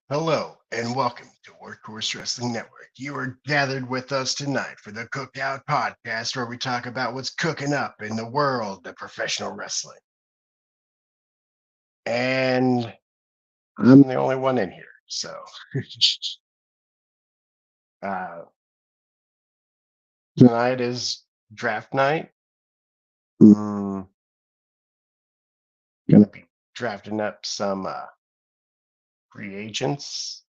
Hello and welcome to Workhorse Wrestling Network. You are gathered with us tonight for the Cookout Podcast, where we talk about what's cooking up in the world of professional wrestling. And I'm the only one in here, so uh, tonight is draft night. Gonna be drafting up some free agents.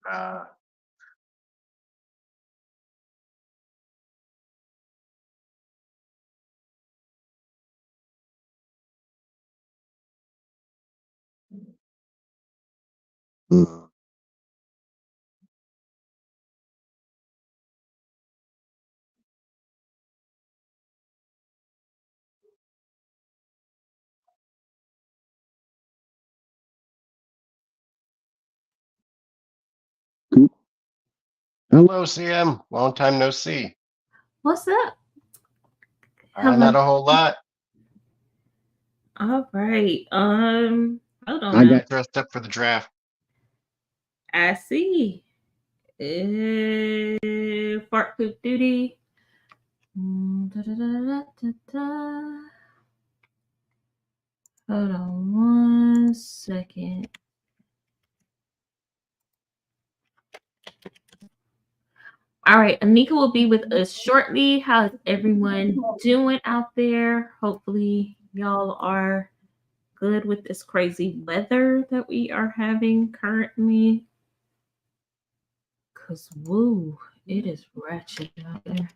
Uh, mm, Hello, CM. Long time no see. What's up? Not Hello. a whole lot. All right. Hold on I now. got dressed up for the draft. I see. Fart poop duty. Da-da-da-da-da-da. Hold on 1 second. All right, Anika will be with us shortly. How's everyone doing out there? Hopefully, y'all are good with this crazy weather that we are having currently. Cause woo, it is ratchet out there.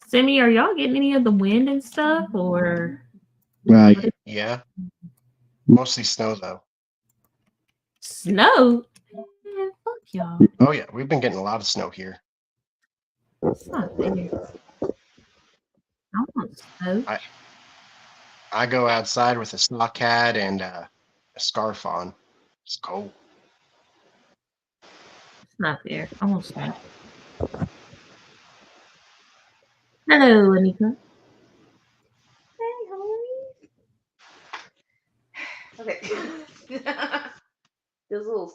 Simi, are y'all getting any of the wind and stuff, or Right. what is Yeah. Mostly snow though. snow? Man, fuck y'all. Oh yeah, we've been getting a lot of snow here. It's not fair. I want snow. I I go outside with a sock hat and a scarf on. It's cold. It's not fair. I want snow. Hello, Anika. Hey, homie. Okay. Those little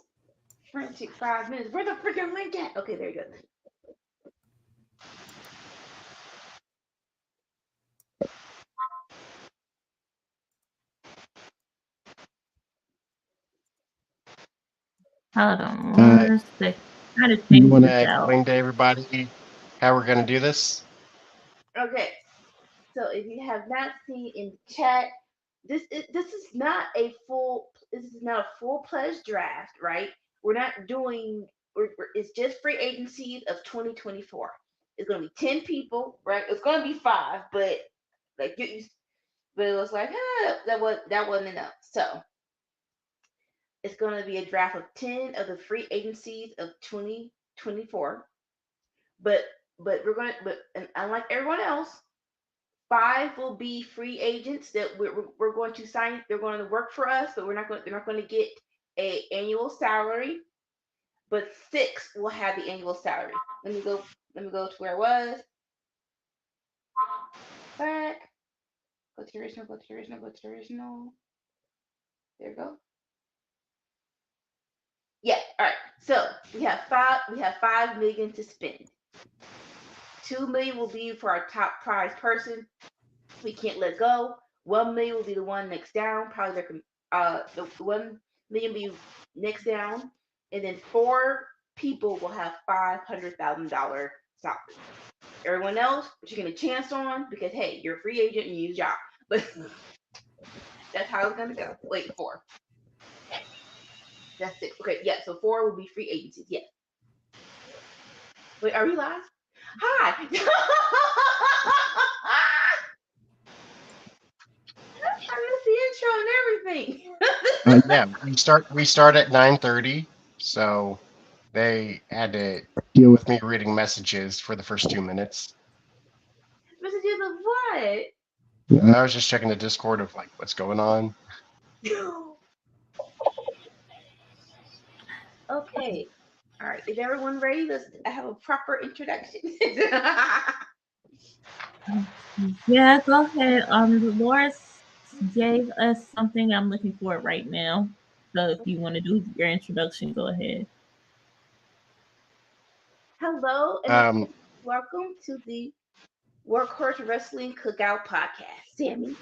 frantic 5 minutes. Where the freaking link at? Okay, there you go. Hold on Uh, 1 second. Try to you change want this to out. explain to everybody how we're gonna do this? Okay. So if you have not seen in chat, this is not a full pledged draft, right? We're not doing. It's just free agencies of 2024. It's gonna be 10 people, right? It's gonna be five, but like but it was like that wasn't enough. So it's going to be a draft of 10 of the free agencies of 2024. But and unlike everyone else, five will be free agents that we're going to sign. They're going to work for us, but they're not going to get a annual salary. But six will have the annual salary. Let me go to where I was. Back. Go to the original. Go to the original. Go to the original. There we go. Yeah. All right. So we have five. We have 5 million to spend. 2 million will be for our top prize person. We can't let go. 1 million will be the one next down. Probably the 1 million will be next down, and then four people will have $500,000 salary. Everyone else, what you're getting a chance on because hey, you're a free agent and you need a job. But that's how it's gonna go. Wait, four. That's it. Okay, yeah. So four will be free agencies. Yes. Wait, are we live? Hi. I missed the intro and everything. Yeah, we start at 9:30, so they had to deal with me reading messages for the first 2 minutes. Messages of what? I was just checking the Discord of like what's going on. Okay. All right. Is everyone ready? Let's have a proper introduction. Yeah, go ahead. Dolores gave us something. I'm looking for it right now. So if you want to do your introduction, go ahead. Hello, and Um, welcome to the Workhorse Wrestling Cookout Podcast. Sammy.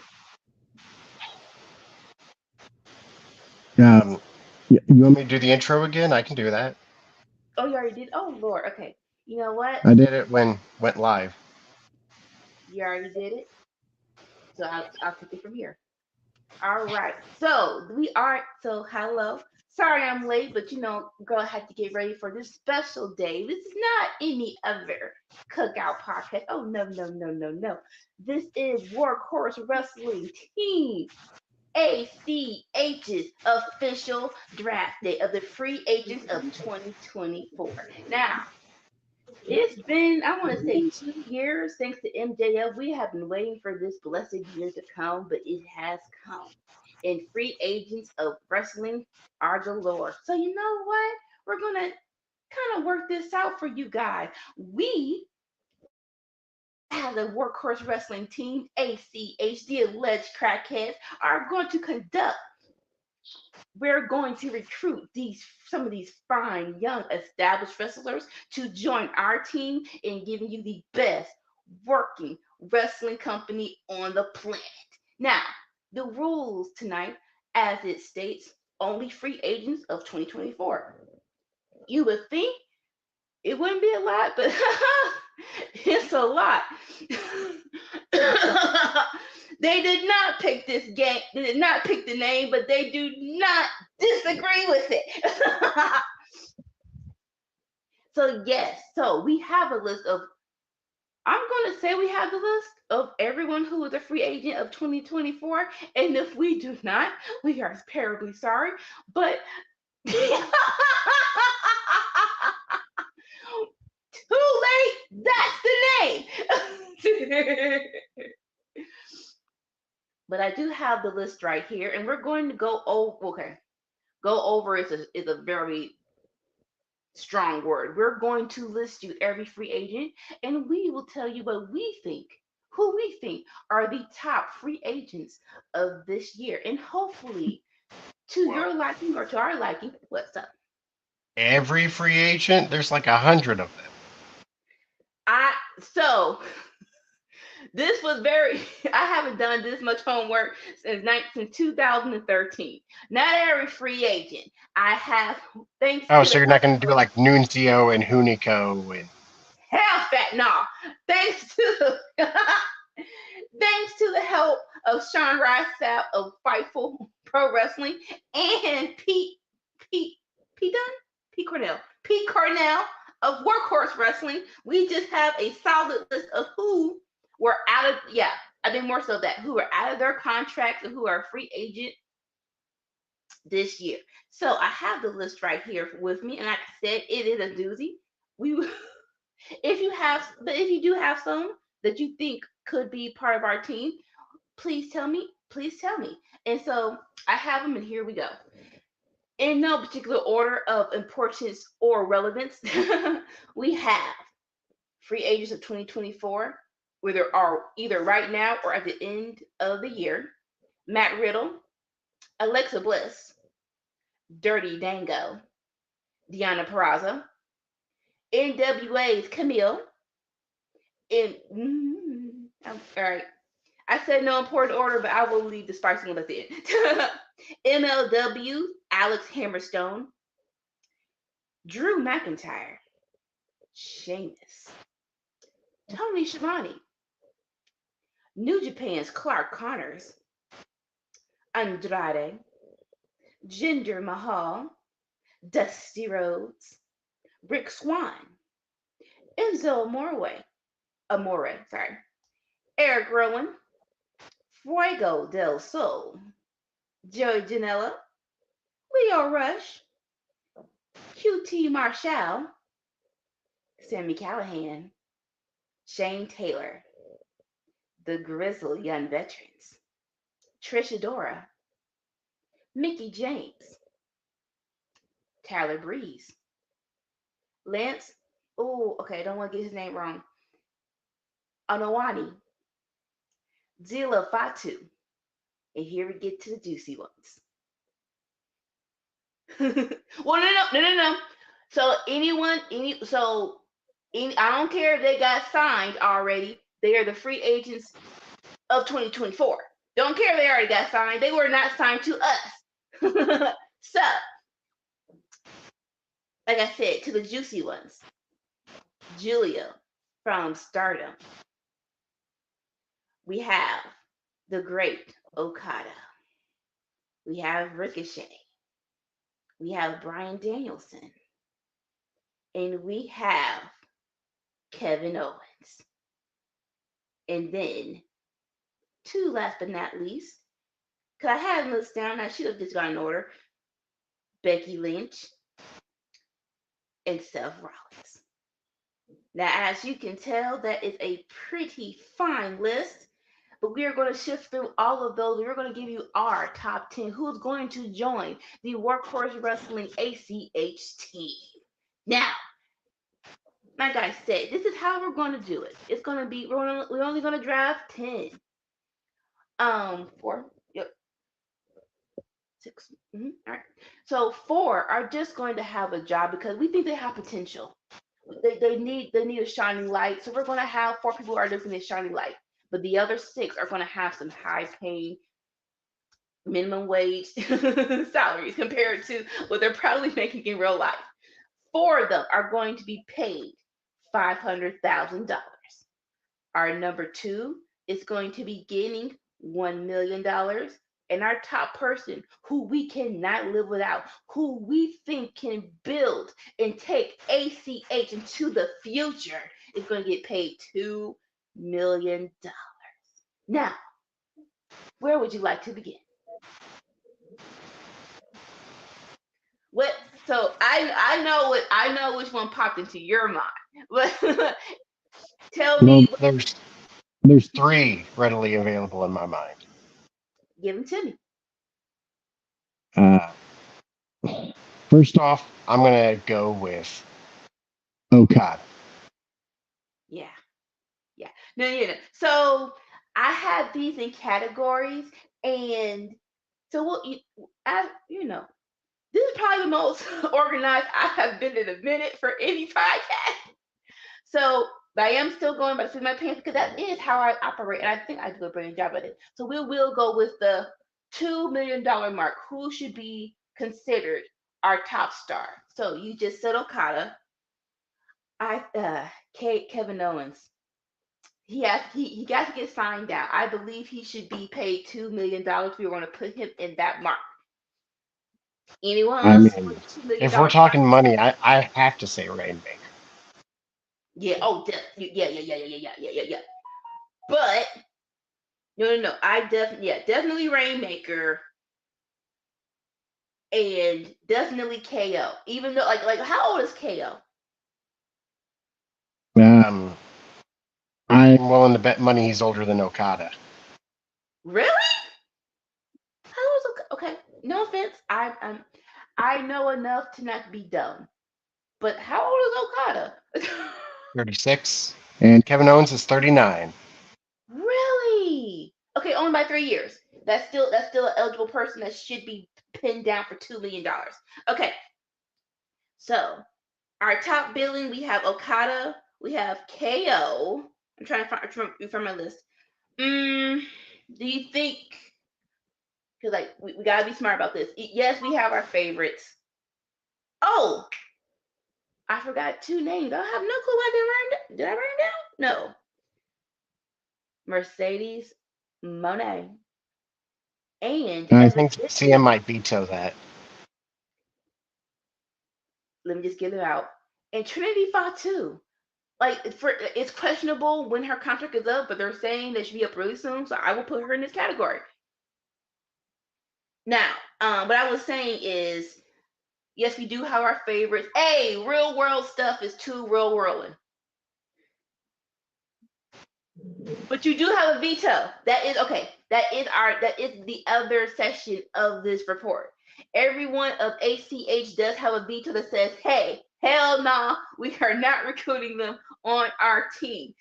you want me to do the intro again? I can do that. Oh, you already did? Oh, Lord. Okay. You know what? I did it when went live. You already did it. So I'll take it from here. All right. Hello. Sorry I'm late, but girl, I had to get ready for this special day. This is not any other cookout podcast. Oh, no, no, no, no, no. This is Workhorse Wrestling Team ACH's official draft day of the free agents of 2024. Now, it's been, I want to say, 2 years thanks to MJF. We have been waiting for this blessed year to come, but it has come. And free agents of wrestling are galore. So, you know what? We're going to kind of work this out for you guys. We, as a Workhorse Wrestling Team, ACH, the alleged crackheads, are going to conduct we're going to recruit some of these fine young established wrestlers to join our team in giving you the best working wrestling company on the planet. Now, the rules tonight, as it states, only free agents of 2024. You would think it wouldn't be a lot, but it's a lot. They did not pick this game. They did not pick the name, but they do not disagree with it. So yes, so we have a list of. I'm gonna say we have the list of everyone who is a free agent of 2024, and if we do not, we are terribly sorry. But too late. That's the name. But I do have the list right here, and we're going to go over. Okay, go over is a very strong word. We're going to list you every free agent, and we will tell you what we think, who we think are the top free agents of this year, and hopefully to Well, your liking or to our liking. What's up? every free agent, there's like 100 of them. I so this was very. I haven't done this much homework since 2013. Not every free agent. I have, thanks Oh, to so the you're not help going to do of like Nunzio and Hunico and half that. No, thanks to thanks to the help of Sean Rice of Fightful Pro Wrestling and Pete Pete Dunn Pete Cornell of Workhorse Wrestling. We just have a solid list of who were out of I think more so that who are out of their contracts and who are free agent this year. So I have the list right here with me, and like I said, it is a doozy. We if you do have some that you think could be part of our team, please tell me. Please tell me. And so I have them, and here we go. In no particular order of importance or relevance, we have free agents of 2024, whether are either right now or at the end of the year. Matt Riddle, Alexa Bliss, Dirty Dango, Deanna Peraza, NWA's Camille, and all right. I said no important order, but I will leave the spicy one at the end. MLW, Alex Hammerstone, Drew McIntyre, Sheamus, Tony Schiavone, New Japan's Clark Connors, Andrade, Jinder Mahal, Dusty Rhodes, Rick Swan, Enzo Amore, Eric Rowan, Fuego del Sol, Joey Janela, Leo Rush, QT Marshall, Sammy Callahan, Shane Taylor, the Grizzled Young Veterans, Trish Adora, Mickey James, Tyler Breeze, Lance, oh, okay, I don't want to get his name wrong, Anowani, Zilla Fatu. And here we get to the juicy ones. Well, no. So I don't care if they got signed already. They are the free agents of 2024. Don't care if they already got signed. They were not signed to us. So, like I said, to the juicy ones, Julia from Stardom. We have the great Okada. We have Ricochet. We have Brian Danielson. And we have Kevin Owens. And then, two last but not least, because I had this down, I should have just gone in order. Becky Lynch and Seth Rollins. Now, as you can tell, that is a pretty fine list. But we are going to shift through all of those. We're going to give you our top 10. Who's going to join the Workhorse Wrestling ACH team? Now, like I said, this is how we're going to do it. It's going to be, we're only going to draft 10. 4. Yep. 6. All right. So 4 are just going to have a job because we think they have potential. They need a shining light. So we're going to have 4 people who are looking at shining light. But the other 6 are going to have some high paying minimum wage salaries compared to what they're probably making in real life. 4 of them are going to be paid $500,000. Our number 2 is going to be getting $1 million. And our top person, who we cannot live without, who we think can build and take ACH into the future, is going to get paid $2 million. Now, where would you like to begin? What? So I know which one popped into your mind, but tell me. There's 3 readily available in my mind. Give them to me. First off, I'm gonna go with Okada. Yeah. No. So I have these in categories, and so this is probably the most organized I have been in a minute for any podcast. So, but I am still going by the seat of my pants because that is how I operate, and I think I do a brilliant job at it. So we will go with the $2 million mark. Who should be considered our top star? So you just said Okada. Kevin Owens. He got to get signed out. I believe he should be paid $2 million. We were going to put him in that mark. Anyone I else? mean, $2 million if we're talking money, I have to say Rainmaker. Yeah. Oh, yeah. But no. I definitely Rainmaker and definitely KO. Even though, like, how old is KO? I'm willing to bet money he's older than Okada. Really? How old is okay? No offense. I know enough to not be dumb. But how old is Okada? 36, and Kevin Owens is 39. Really? Okay, only by 3 years. That's still an eligible person that should be pinned down for $2 million. Okay. So our top billing, we have Okada, we have KO. I'm trying to find my list. Do you think? Because like we gotta be smart about this. Yes, we have our favorites. Oh, I forgot 2 names. I have no clue why I did I write them down? No. Mercedes Monet. And I think CM might veto that. Let me just get it out. And Trinity Fatu. Like it's questionable when her contract is up, but they're saying that she'll be up really soon, so I will put her in this category. Now, what I was saying is, yes, we do have our favorites. Hey, real world stuff is too real worlding. But you do have a veto. That is okay. That is the other section of this report. Everyone of ACH does have a veto that says, hey, hell nah, we are not recruiting them on our team.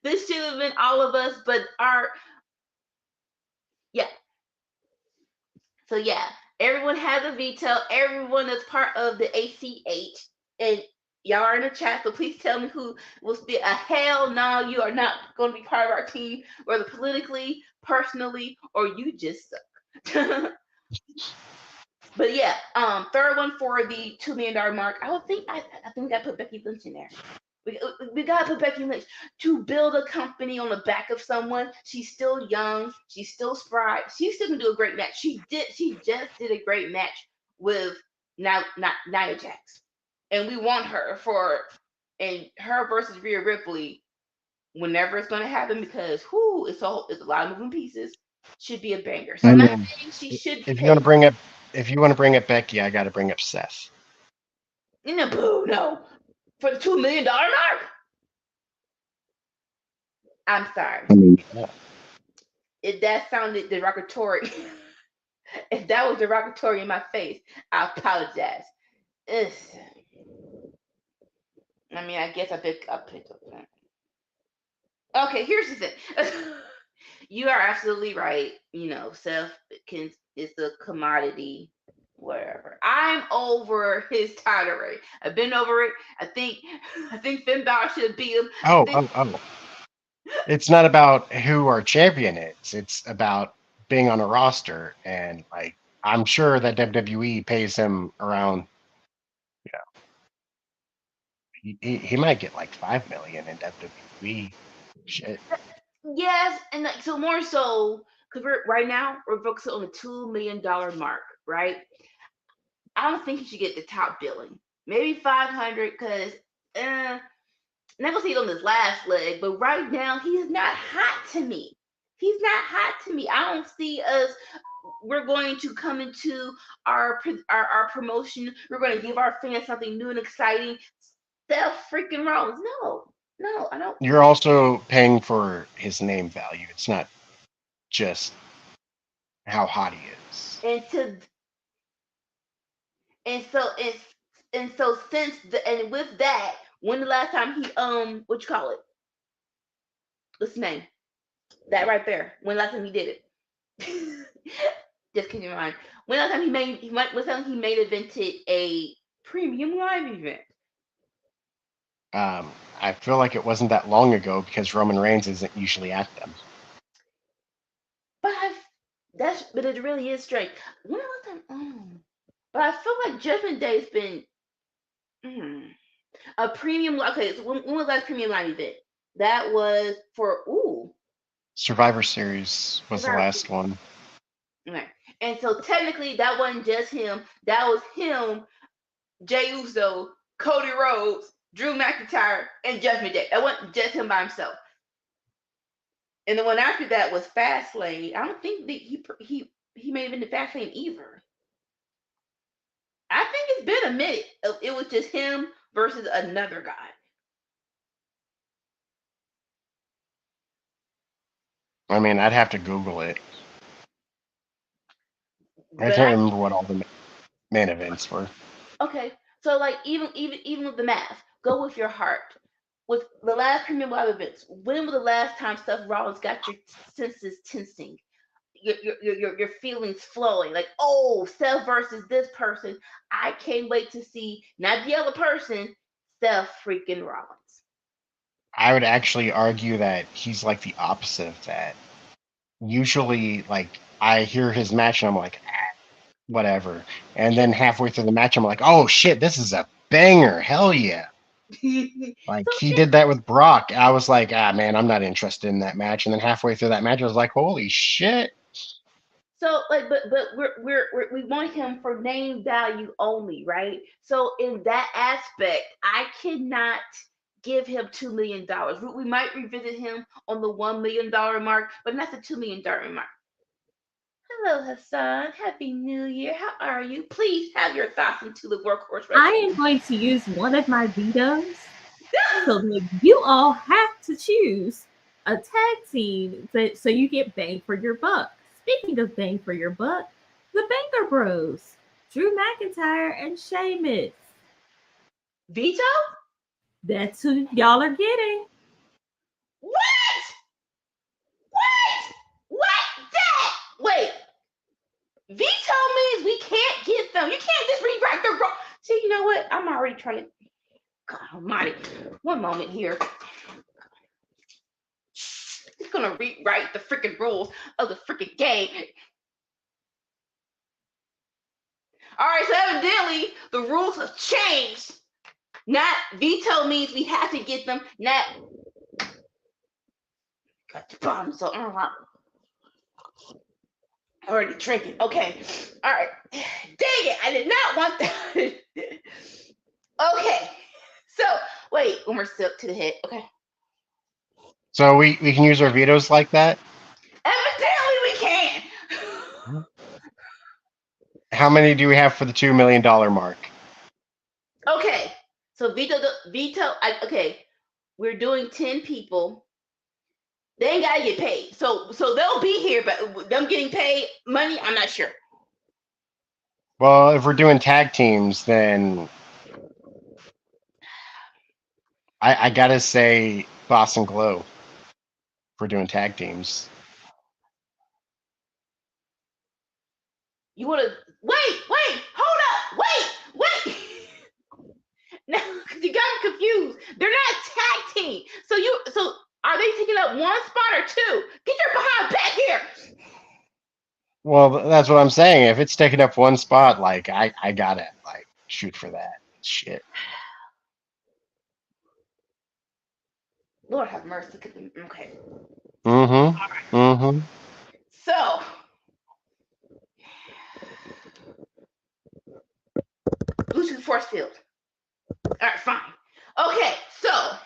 This should have been all of us, but yeah. So yeah, everyone has a veto. Everyone that's part of the ACH, and y'all are in the chat. So please tell me who will be a hell no. You are not going to be part of our team, whether politically, personally, or you just suck. But yeah, third one for the $2 million mark. I think I put Becky Lynch in there. We gotta put Becky Lynch to build a company on the back of someone. She's still young. She's still spry. She still can do a great match. She just did a great match with Nia Jax, and we want her for and her versus Rhea Ripley whenever it's gonna happen because it's a lot of moving pieces. Should be a banger. So I I'm not mean, saying she should be if you want to paid. bring up, if you want to bring up Becky, I got to bring up Seth. No, for the $2 million mark. I'm sorry. I mean, yeah. If that sounded derogatory, if that was derogatory in my face, I apologize. Ugh. I mean, I guess I picked up that. Okay, here's the thing. You are absolutely right. Seth is the commodity, whatever. I'm over his title reign. I've been over it. I think Finn Balor should beat him. Oh. It's not about who our champion is. It's about being on a roster, and like I'm sure that WWE pays him around. He might get like 5 million in WWE. Shit. Yes, and so more so because right now we're focusing on the $2 million mark, right? I don't think he should get the top billing. Maybe 500 because not gonna see it on this last leg, but right now he's not hot to me. He's not hot to me. I don't see us. We're going to come into our promotion. We're going to give our fans something new and exciting. Seth freaking Rollins. No, I don't. You're also paying for his name value. It's not just how hot he is. And so since and with that, when the last time he what you call it? What's his name? That right there. When last time he did it? Just keep in mind. When last time he made invented a premium live event? I feel like it wasn't that long ago because Roman Reigns isn't usually at them. But it really is strange. When was that? But I feel like Judgment Day's been a premium. Okay, so when was that premium live event? That was for Survivor Series was the last one. Okay. And so technically that wasn't just him. That was him, Jey Uso, Cody Rhodes, Drew McIntyre, and Judgment Day. That wasn't just him by himself. And the one after that was Fastlane. I don't think that he may have been the Fastlane either. I think it's been a minute. It was just him versus another guy. I mean, I'd have to Google it. I can't remember what all the main events were. Okay, so like even with the math, go with your heart. With the last premium live events, when was the last time Seth Rollins got your senses tensing, your feelings flowing? Like, oh, Seth versus this person. I can't wait to see not the other person, Seth freaking Rollins. I would actually argue that he's like the opposite of that. Usually, like I hear his match and I'm like, whatever. And then halfway through the match, I'm like, oh shit, this is a banger. Hell yeah. Like he did that with Brock. I was like, man, I'm not interested in that match. And then halfway through that match, I was like, holy shit. So like, but we want him for name value only, right? So in that aspect, I cannot give him $2 million. We might revisit him on the $1 million mark, but not the $2 million mark. Hello, Hassan. Happy New Year. How are you? Please have your thoughts into the Workhorse Wrestling. I am going to use one of my vetoes so that you all have to choose a tag team so you get bang for your buck. Speaking of bang for your buck, the Banger Bros, Drew McIntyre and Sheamus. Veto? That's who y'all are getting. What? Veto means we can't get them. You can't just rewrite the wrong. See, you know what? I'm already trying to. God Almighty! One moment here. He's gonna rewrite the freaking rules of the freaking game. All right, so evidently the rules have changed. Not veto means we have to get them. Not got the problem. So already drinking. Okay. All right. Dang it! I did not want that. Okay. So wait, one more step to the head. Okay. So we can use our vetoes like that. Evidently we can. How many do we have for the $2 million mark? Okay. So veto. Okay. We're doing 10 people. They ain't gotta get paid. So they'll be here, but them getting paid money, I'm not sure. Well, if we're doing tag teams, then I gotta say Boston Glow. If we're doing tag teams. You wanna wait, hold up, wait. No, because you got me confused. They're not a tag team. So are they taking up one spot or two? Get your behind back here. Well, that's what I'm saying. If it's taking up one spot, like I gotta like shoot for that shit. Lord have mercy. Okay. Mm-hmm. Mm-hmm. So Bluetooth force field. All right, fine. Okay, so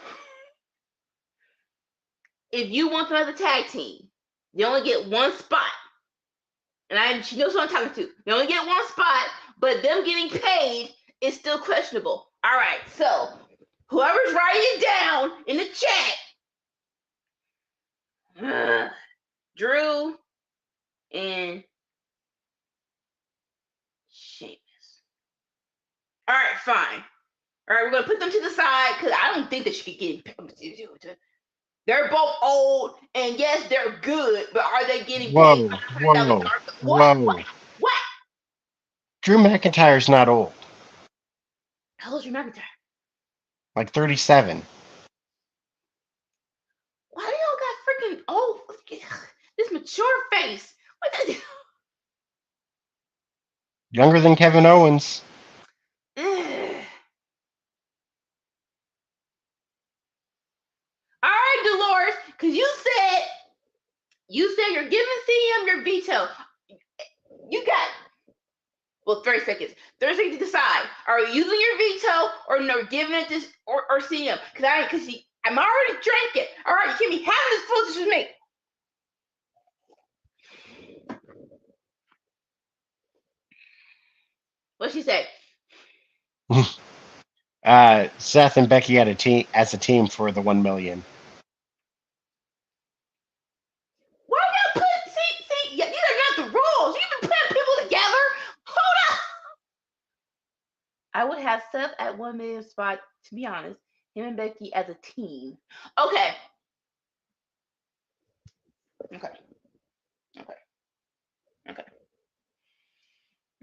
if you want another tag team, you only get one spot. And she knows what I'm talking to. They only get one spot, but them getting paid is still questionable. All right, so whoever's writing it down in the chat, Drew and Sheamus. All right, fine. All right, we're gonna put them to the side because I don't think that she could get. They're both old, and yes, they're good, but are they getting paid Whoa. What? Drew McIntyre's not old. How old's your McIntyre? Like 37. Why do y'all got freaking old? This mature face. What the? Younger than Kevin Owens. All right, Dolores, because you said you're giving CM your veto. You got 30 seconds. 30 seconds to decide. Are you using your veto or no giving it this or CM? Because I'm already drinking. All right, you can't be having this foolishness with me. What'd she say? Seth and Becky had as a team for the 1 million. Why y'all put see? Yeah, these are not the rules. You've been putting people together. Hold up. I would have Seth at 1 million spot, to be honest. Him and Becky as a team. Okay. Okay.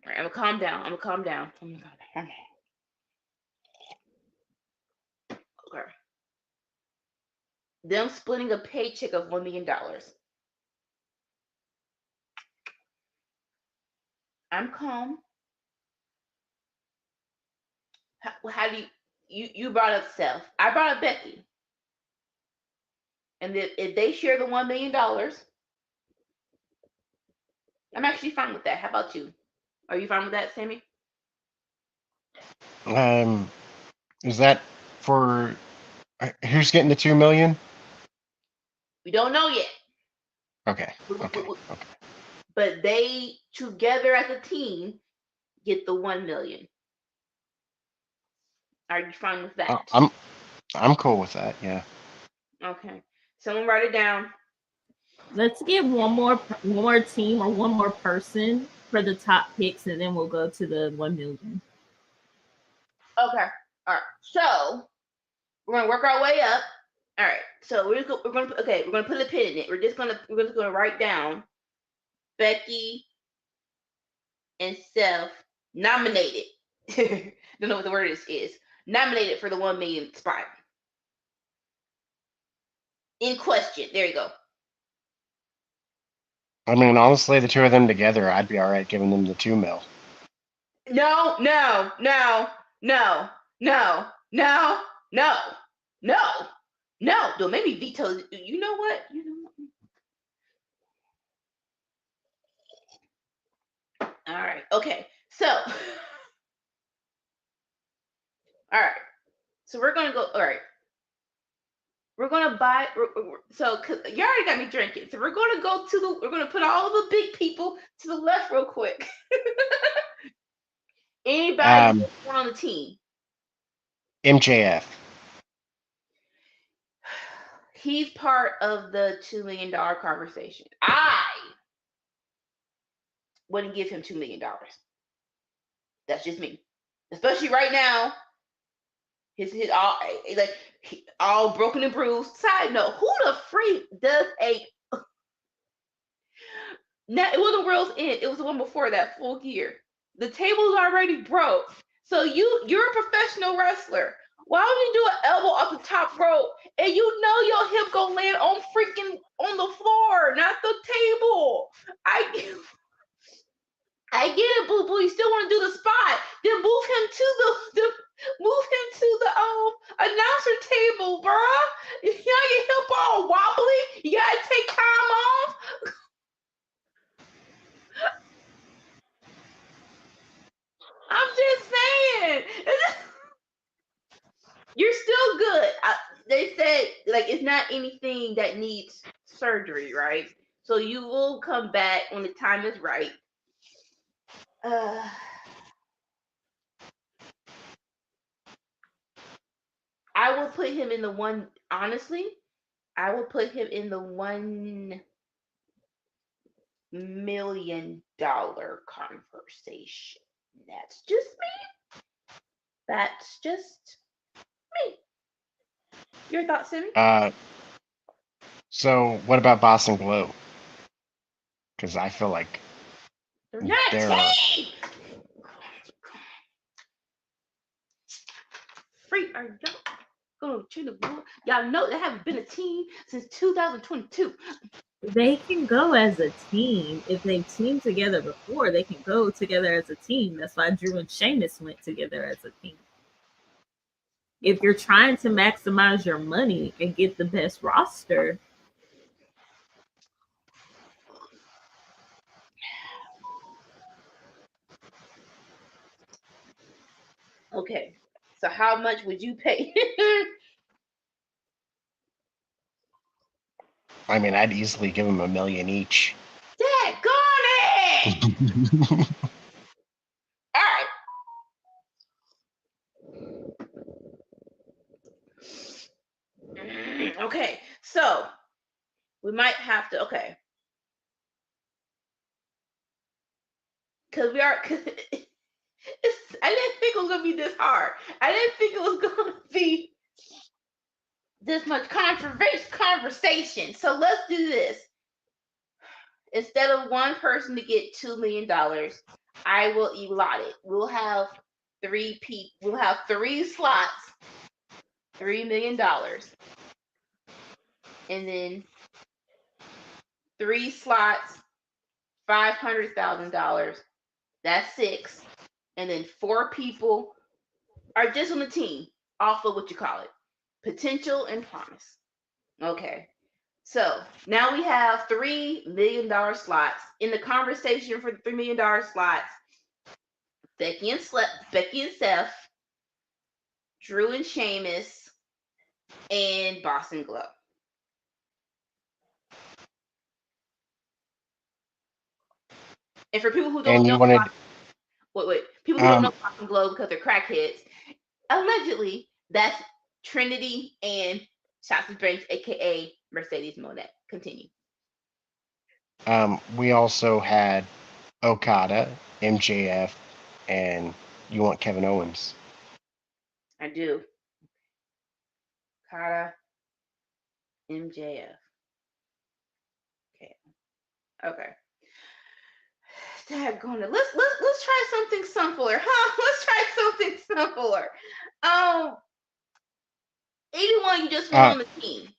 All right, I'm gonna calm down. Okay. Them splitting a paycheck of $1 million. I'm calm. How do you brought up Seth? I brought up Becky. And if they share the $1 million, I'm actually fine with that. How about you? Are you fine with that, Sammy? Is that for who's getting the 2 million? We don't know yet. Okay. But they together as a team get the 1 million. Are you fine with that? I'm cool with that. Yeah. Okay. Someone write it down. Let's get one more team or one more person for the top picks, and then we'll go to the 1 million. Okay. All right. So we're gonna work our way up. All right. So we're gonna put a pin in it. We're just gonna write down Becky and Seth nominated. Don't know what the word is. Nominated for the 1 million spot. In question. There you go. I mean, honestly, the two of them together, I'd be all right giving them the 2 mil. No. Don't make me veto. You know what? All right. Okay. So, all right. So we're gonna go. All right. We're gonna buy. So, cause you already got me drinking. So we're gonna go to the. We're gonna put all the big people to the left real quick. Anybody on the team? MJF. He's part of the $2 million conversation. I wouldn't give him $2 million. That's just me. Especially right now. His all broken and bruised. Side note, who the freak does a it wasn't World's End, it was the one before that, Full Gear. The table's already broke. So you're a professional wrestler. Why would you do an elbow off the top rope and you know your hip gonna land on freaking on the floor, not the table? I get it, boo boo. You still want to do the spot? Then move him to the announcer table, bruh. You got your hip all wobbly. You gotta take time off. I'm just saying. You're still good. They say like it's not anything that needs surgery, right? So you will come back when the time is right. I will put him in the one. Honestly, I will put him in the $1 million conversation. That's just me. That's just me. Your thoughts, Sammy? So what about Boston Glow? Because I feel like they're not a team. Freak, are y'all gonna change the world? Y'all know they haven't been a team since 2022. They can go as a team. If they've teamed together before, they can go together as a team. That's why Drew and Sheamus went together as a team. If you're trying to maximize your money and get the best roster, okay, so how much would you pay? I mean, I'd easily give them $1 million each. Daggone it! All right. Okay, so we might have to. Okay, because we are. I didn't think it was gonna be this hard. I didn't think it was gonna be this much conversation. So let's do this. Instead of one person to get $2 million, I will allot it. We'll have 3 people. We'll have 3 slots, $3 million, and then 3 slots, $500,000. That's 6, and then 4 people are just on the team off of what you call it, potential and promise. Okay. So now we have $3 million slots in the conversation for the $3 million slots. Becky and Seth, Drew and Sheamus, and Boston Glow. And for people who don't know, people who don't know Boston Glow because they're crackheads, allegedly that's Trinity and Shotzi Banks, aka Mercedes Monet. Continue. We also had Okada, MJF, and you want Kevin Owens. I do. Okada, MJF. Okay. Daggone it. Let's try something simpler, huh? Let's try something simpler. Anyone you just want Uh, on the team.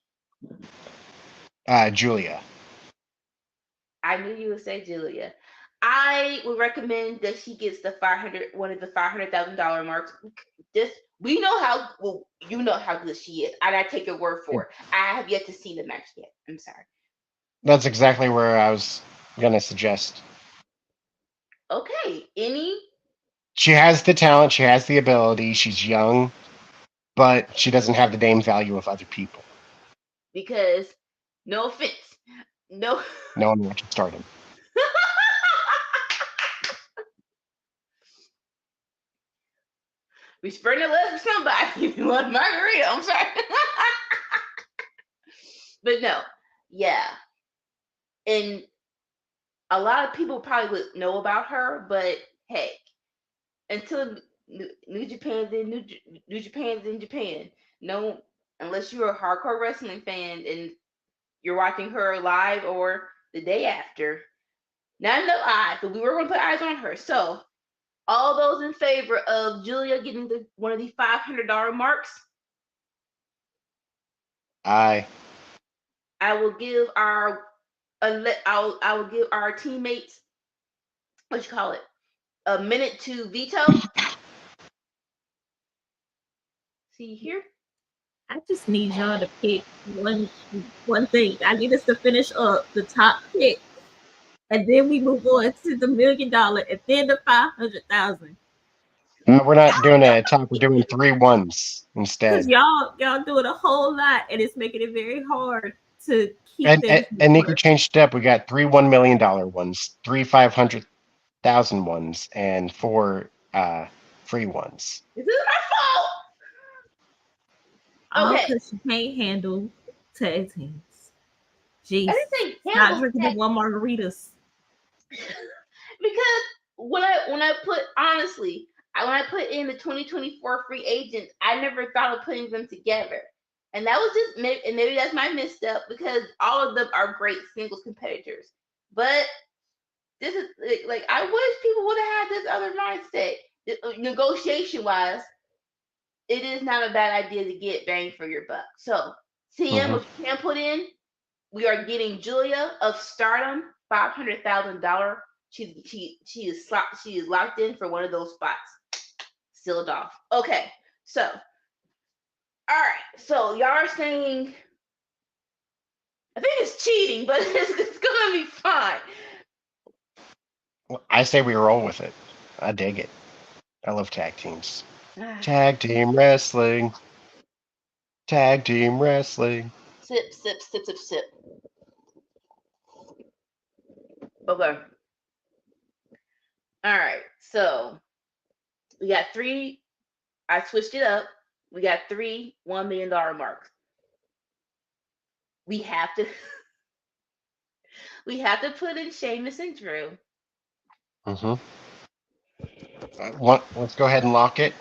Julia. I knew you would say Julia. I would recommend that she gets one of the $500,000 marks. Just we know how well you know how good she is, and I take your word for it. I have yet to see the match yet. I'm sorry. That's exactly where I was gonna suggest. Okay, any She has the talent, she has the ability, she's young, but she doesn't have the name value of other people. because no offense, no. No one watches Stardom. We spreading the love for somebody. You want margarita? I'm sorry, but no, yeah, and a lot of people probably would know about her, but heck, until New Japan's in New Japan's in Japan. No, unless you're a hardcore wrestling fan and you're watching her live or the day after. Not no eyes, but we were going to put eyes on her. So, all those in favor of Julia getting one of the $500 marks, I I will give our I will give our teammates what you call it a minute to veto. See here. I just need y'all to pick one thing. I need us to finish up the top pick, and then we move on to the $1 million, and then the 500,000. we're not doing a top. We're doing 3-1s Because instead. y'all doing a whole lot, and it's making it very hard to keep And things in Nikki order. changed it up. We got 3 $1 million ones, 3 500,000 ones, and 4 free ones. This is my fault. All Okay. because she can't handle tag teams. I Jeez. didn't say Not handle drinking the one margaritas. because when I put honestly, when I put in the 2024 free agents, I never thought of putting them together, and that was just maybe that's my misstep because all of them are great singles competitors. But this is like I wish people would have had this other mindset. Negotiation wise, it is not a bad idea to get bang for your buck. So CM, if you can put in, we are getting Julia of Stardom $500,000. She is locked in for one of those spots. Sealed off. Okay, so all right, so y'all are saying I think it's cheating, but it's gonna be fine. I say we roll with it. I dig it. I love tag teams. Tag team wrestling. Tag team wrestling. Sip, sip, sip, sip, sip. Okay. All right. So we got three. I switched it up. We got three $1 million marks. We have to. We have to put in Sheamus and Drew. Mm-hmm. Let's go ahead and lock it.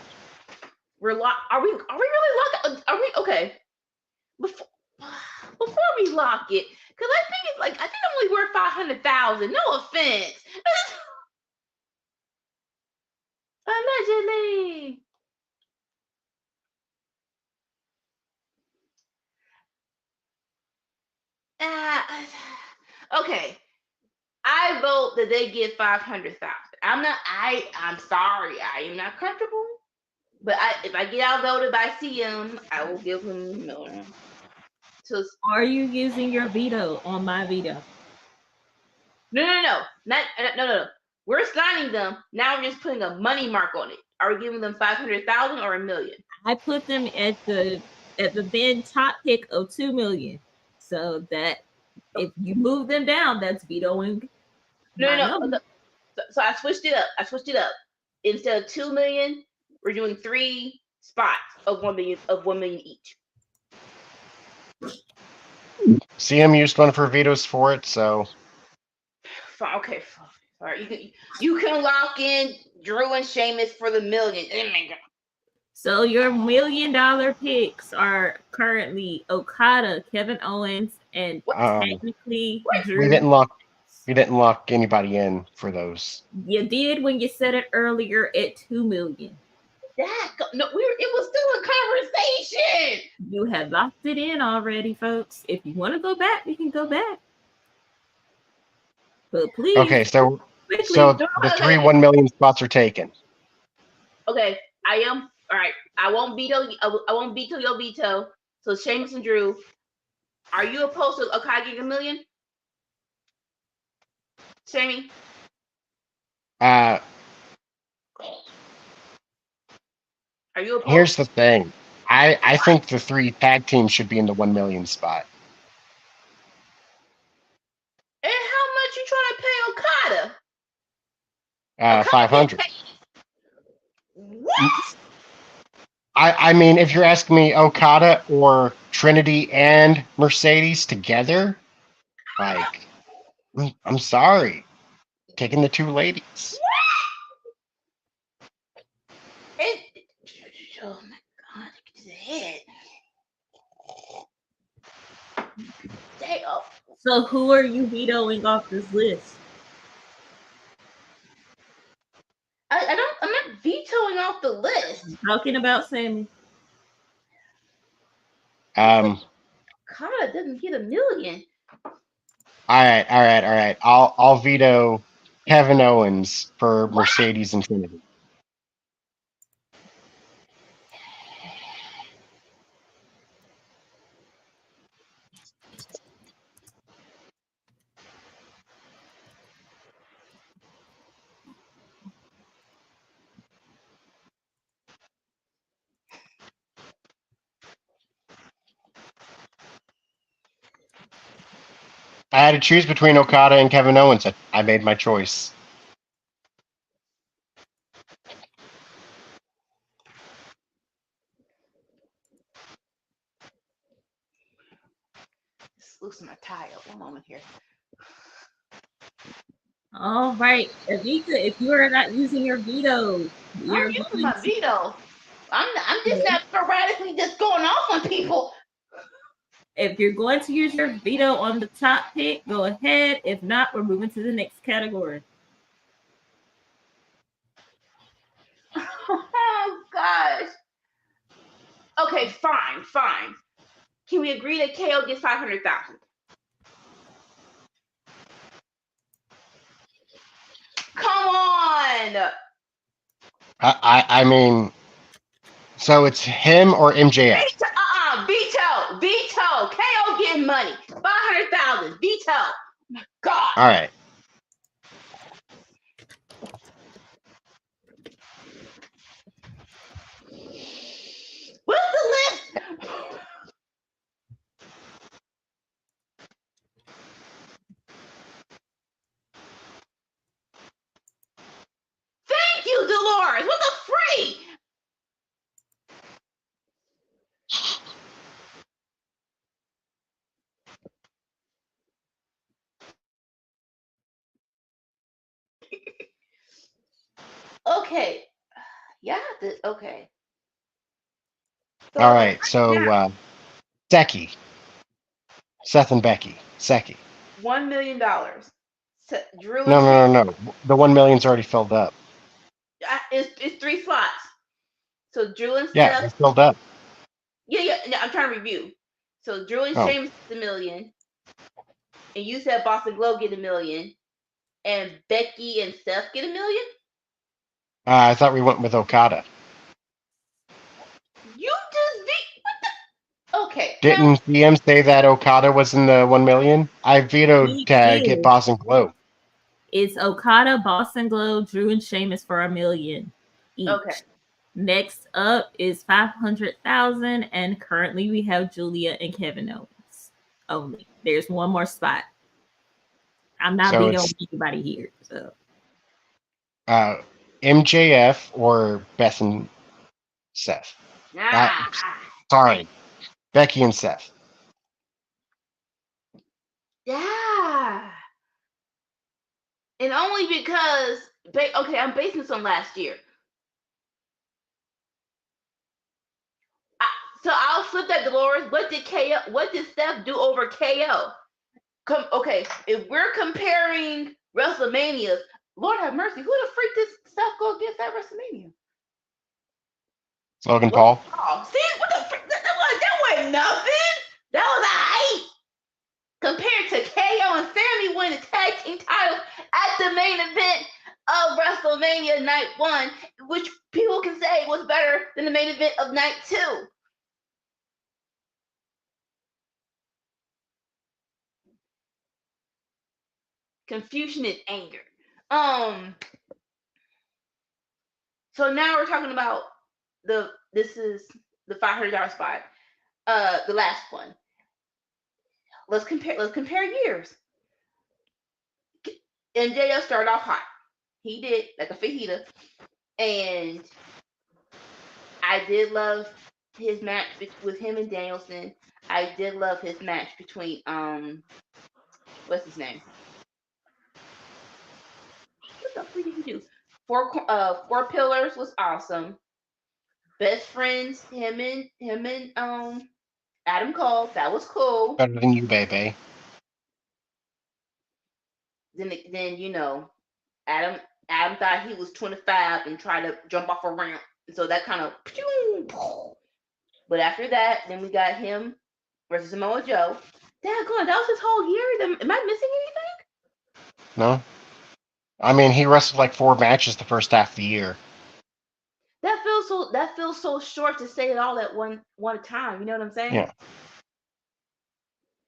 We're locked. Are we really locked? Are we okay? Before we lock it, because I think it's like I think I'm only worth 500,000. No offense. Allegedly. Okay. I vote that they get 500,000. I'm sorry. I am not comfortable. But if I get outvoted by CM, I will give him no. So Are you using your veto on my veto? no. No. We're signing them. Now we're just putting a money mark on it. Are we giving them 500,000 or $1 million? I put them at the then top pick of 2 million. So that if you move them down, that's vetoing my number. So I switched it up. Instead of 2 million, we're doing 3 spots of 1 million each. CM used one of her vetoes for it, so Okay, all right. You can lock in Drew and Sheamus for the $1 million. So your $1 million picks are currently Okada, Kevin Owens, and technically we Drew. didn't lock. We didn't lock anybody in for those. You did when you said it earlier at 2 million. No, it was still a conversation. You have locked it in already, folks. If you want to go back, we can go back. But please, Okay, so quickly. the 3 1 million spots are taken. Okay, I am all right. I won't veto. I won't veto your veto. So Sheamus and Drew, are you opposed to Okada getting $1 million? Shamey? Uh, Are you opposed? Here's the thing. I think the 3 tag teams should be in the 1 million spot. And how much you trying to pay Okada? 500. What? I mean, if you're asking me Okada or Trinity and Mercedes together, like, I'm sorry. Taking the 2 ladies. Oh my god, look at his head. So who are you vetoing off this list? I'm not vetoing off the list. I'm talking about Sammy. Okada doesn't get $1 million. All right. I'll veto Kevin Owens for Mercedes and Trinity. I had to choose between Okada and Kevin Owens. I made my choice. Just loosen my tie up. One moment here. All right, Avika, if you are not using your veto, I'm using my veto. I'm just not sporadically just going off on people. If you're going to use your veto on the top pick, go ahead. If not, we're moving to the next category. Oh gosh. Okay, fine. Can we agree that KO gets 500,000? Come on. I mean, so it's him or MJF? Veto. KO getting money. 500,000. Veto. Oh my God. All right. What's the list? Thank you, Dolores. What the freak? Okay. Yeah. Okay. So, all right. So, Seki. Seth and Becky. Seki. $1 million. Drew and No. The 1 million's already filled up. It's 3 slots. So Drew and Yeah, Seth. it's filled up. Yeah. I'm trying to review. So Drew and Sheamus get $1 million, and you said Boston Globe get $1 million, and Becky and Seth get $1 million. I thought we went with Okada. You just okay. Didn't DM say that Okada was in the 1 million? I vetoed get Boston Globe. It's Okada, Boston Globe, Drew, and Sheamus for $1 million each. Okay. Next up is 500,000, and currently we have Julia and Kevin Owens only. There's one more spot. I'm not vetoing anybody here. So, MJF or Beth and Seth? Sorry, Becky and Seth. Yeah. And only because I'm basing this on last year. So I'll flip that, Dolores. What did Steph do over KO? Okay, if we're comparing WrestleManias, Lord have mercy, who the freak this stuff go against that WrestleMania? Logan What? Paul. Oh, see, what the freak? That wasn't nothing. That was a eight compared to KO and Sammy winning the tag team titles at the main event of WrestleMania Night 1, which people can say was better than the main event of Night 2. Confusion and anger. So now we're talking about this is the $500 spot. The last one. Let's compare years. MJF started off hot. He did like a fajita, and I did love his match with him and Danielson. I did love his match between what's his name? What the freak did he do? Four Pillars was awesome. Best friends, him and Adam Cole, that was cool. Better than you, baby. Then Adam Adam thought he was 25 and tried to jump off a ramp. So that kind of but after that, then we got him versus Samoa Joe. Daggone, that was his whole year. Am I missing anything? No, I mean he wrestled like 4 matches the first half of the year. That feels so short to say it all at one time. You know what I'm saying? Yeah.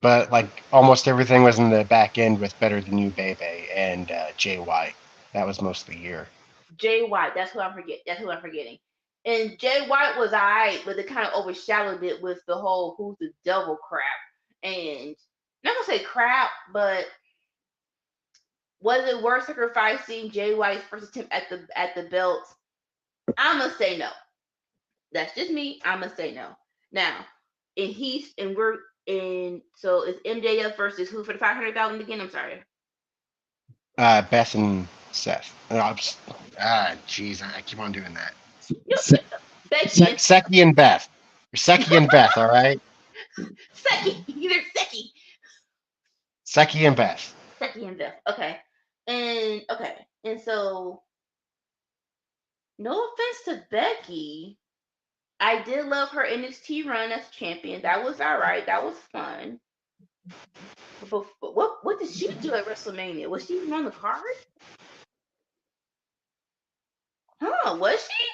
But like almost everything was in the back end with Better Than You, Baby, and Jay White. That was most of the year. Jay White, that's who I'm forgetting. And Jay White was alright, but it kind of overshadowed it with the whole "who's the devil" crap. And I'm not gonna say crap, but was it worth sacrificing Jay White's first attempt at the belt? I'm gonna say no. That's just me. I'm gonna say no. Now, so it's MJF versus who for the 500,000 again? I'm sorry. Beth and Seth. Jeez, I keep on doing that. Becky and Seki and Beth. Seki and Beth, all right? Seki. Either Seki. Seki and Beth. Seki and Beth. Okay. And so no offense to Becky. I did love her NXT run as champion. That was alright. That was fun. But what did she do at WrestleMania? Was she even on the card? Huh, was she?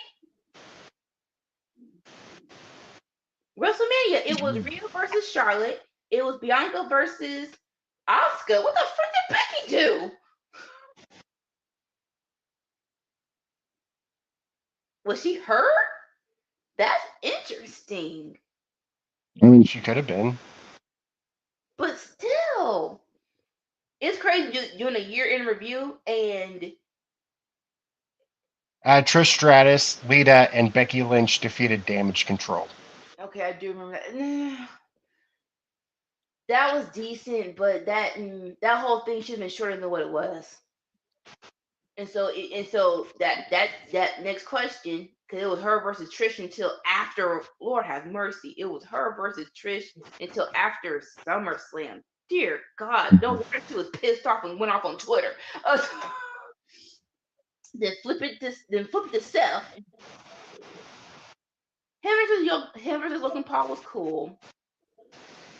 WrestleMania. It was Rhea versus Charlotte. It was Bianca versus Asuka. What the frick did Becky do? Was she hurt? That's interesting. I mean, she could have been. But still, it's crazy doing a year in review and Trish Stratus, Lita, and Becky Lynch defeated Damage Control. okay, I do remember that. That was decent, but that whole thing should have been shorter than what it was. And so that next question, because it was her versus Trish until after, Lord have mercy, it was her versus Trish until after SummerSlam. Dear God, no wonder she was pissed off and went off on Twitter. Then flip it to Seth. Him versus Logan Paul was cool.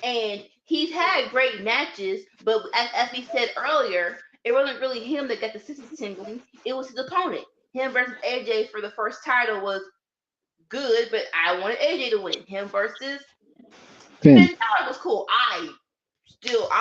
And he's had great matches, but as we said earlier, it wasn't really him that got the senses tingling. It was his opponent. Him versus AJ for the first title was good, but I wanted AJ to win. Him versus Finn Balor was cool. I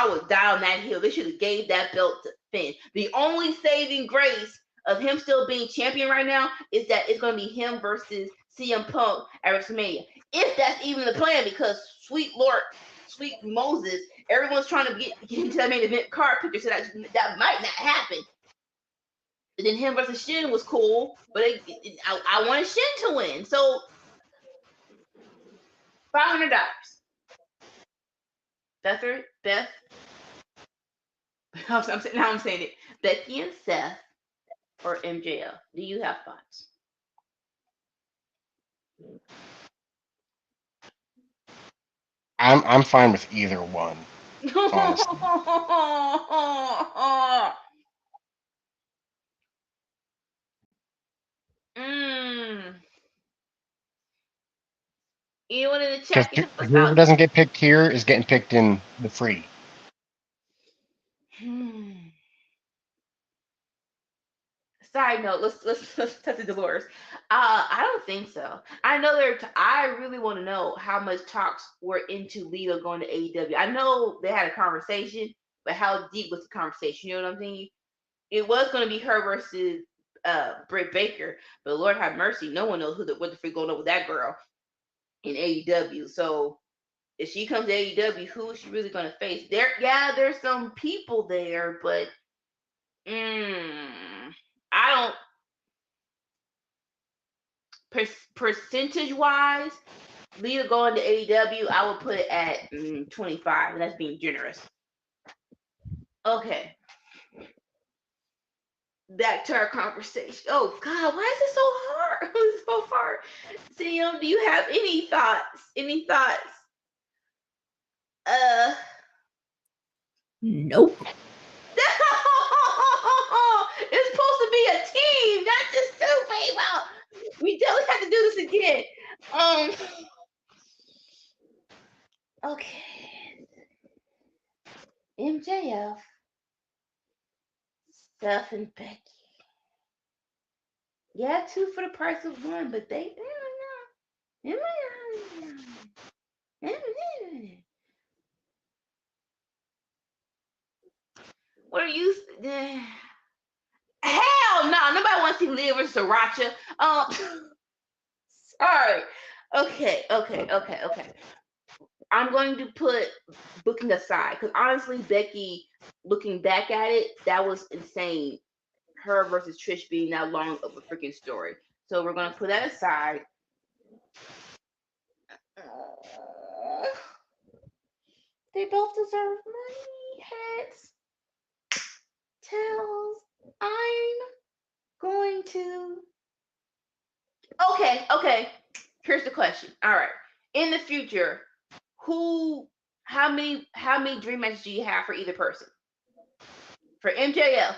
was down that hill. They should have gave that belt to Finn. The only saving grace of him still being champion right now is that it's going to be him versus CM Punk at WrestleMania. If that's even the plan, because sweet Lord, sweet Moses, everyone's trying to get into that main event card picture, so that might not happen. But then him versus Shin was cool, but I wanted Shin to win. So $500. Beth. I'm saying it. Becky and Seth or MJF. Do you have thoughts? I'm fine with either one. honestly. mm. Anyone in the Because chat can help us whoever out? doesn't get picked here is getting picked in the free. Side note, let's touch the Dolores. I don't think so. I know I really want to know how much talks were into Lita going to AEW. I know they had a conversation, but how deep was the conversation? You know what I'm saying? It was going to be her versus Britt Baker, but Lord have mercy, no one knows what the freak going on with that girl in AEW. So if she comes to AEW, who is she really going to face? There's some people there, but I don't. Percentage wise, Lita going to AEW, I would put it at 25. That's being generous. Okay, back to our conversation. Oh God, why is it so hard? It's so hard. Sam, do you have any thoughts? Any thoughts? Nope. It's supposed to be a team, not just two people. We don't have to do this again. Okay. MJF, Steph, and Becky. Yeah, two for the price of one, but they what are you? Hell no! Nobody wants to see Liv versus Sriracha. Sorry. Okay. I'm going to put booking aside because honestly, Becky, looking back at it, that was insane. Her versus Trish being that long of a freaking story. So we're gonna put that aside. They both deserve money. Heads, tails. I'm going to. Okay. Here's the question. All right. In the future, how many dream matches do you have for either person? For MJF,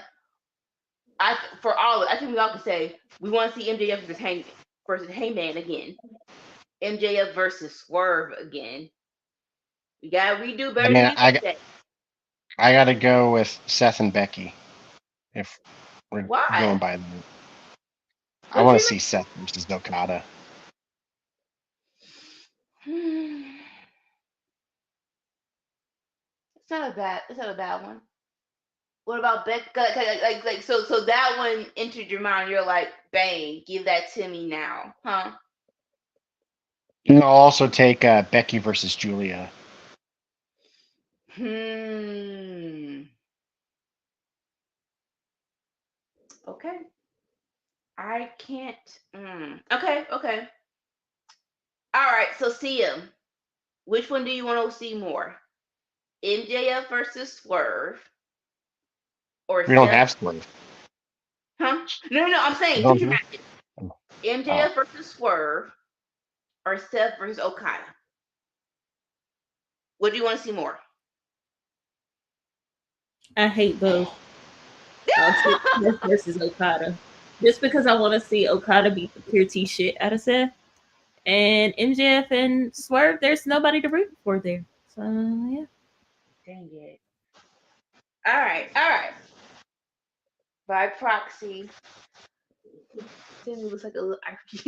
for all of it, I think we all can say we want to see MJF versus Heyman again. MJF versus Swerve again. We gotta redo I better mean, than USA. I got to go with Seth and Becky if we're going Why? by the. I What want to dream see Seth versus Okada. match? It's not a bad one. What about Beck? So that one entered your mind. You're like, bang, give that to me now, huh? And I'll also take Becky versus Julia. Okay. I can't. Okay. All right. So see him. Which one do you want to see more? MJF versus Swerve or We don't Seth? have Swerve. Huh? No. I'm We saying don't future have. matches. Oh, MJF versus Swerve or Seth versus Okada. What do you want to see more? I hate both. I'll take Seth versus Okada. Just because I want to see Okada beat the pure T shit out of Seth. And MJF and Swerve, there's nobody to root for there. So, yeah. Dang it. All right. By proxy, Timmy looks like a little Irish.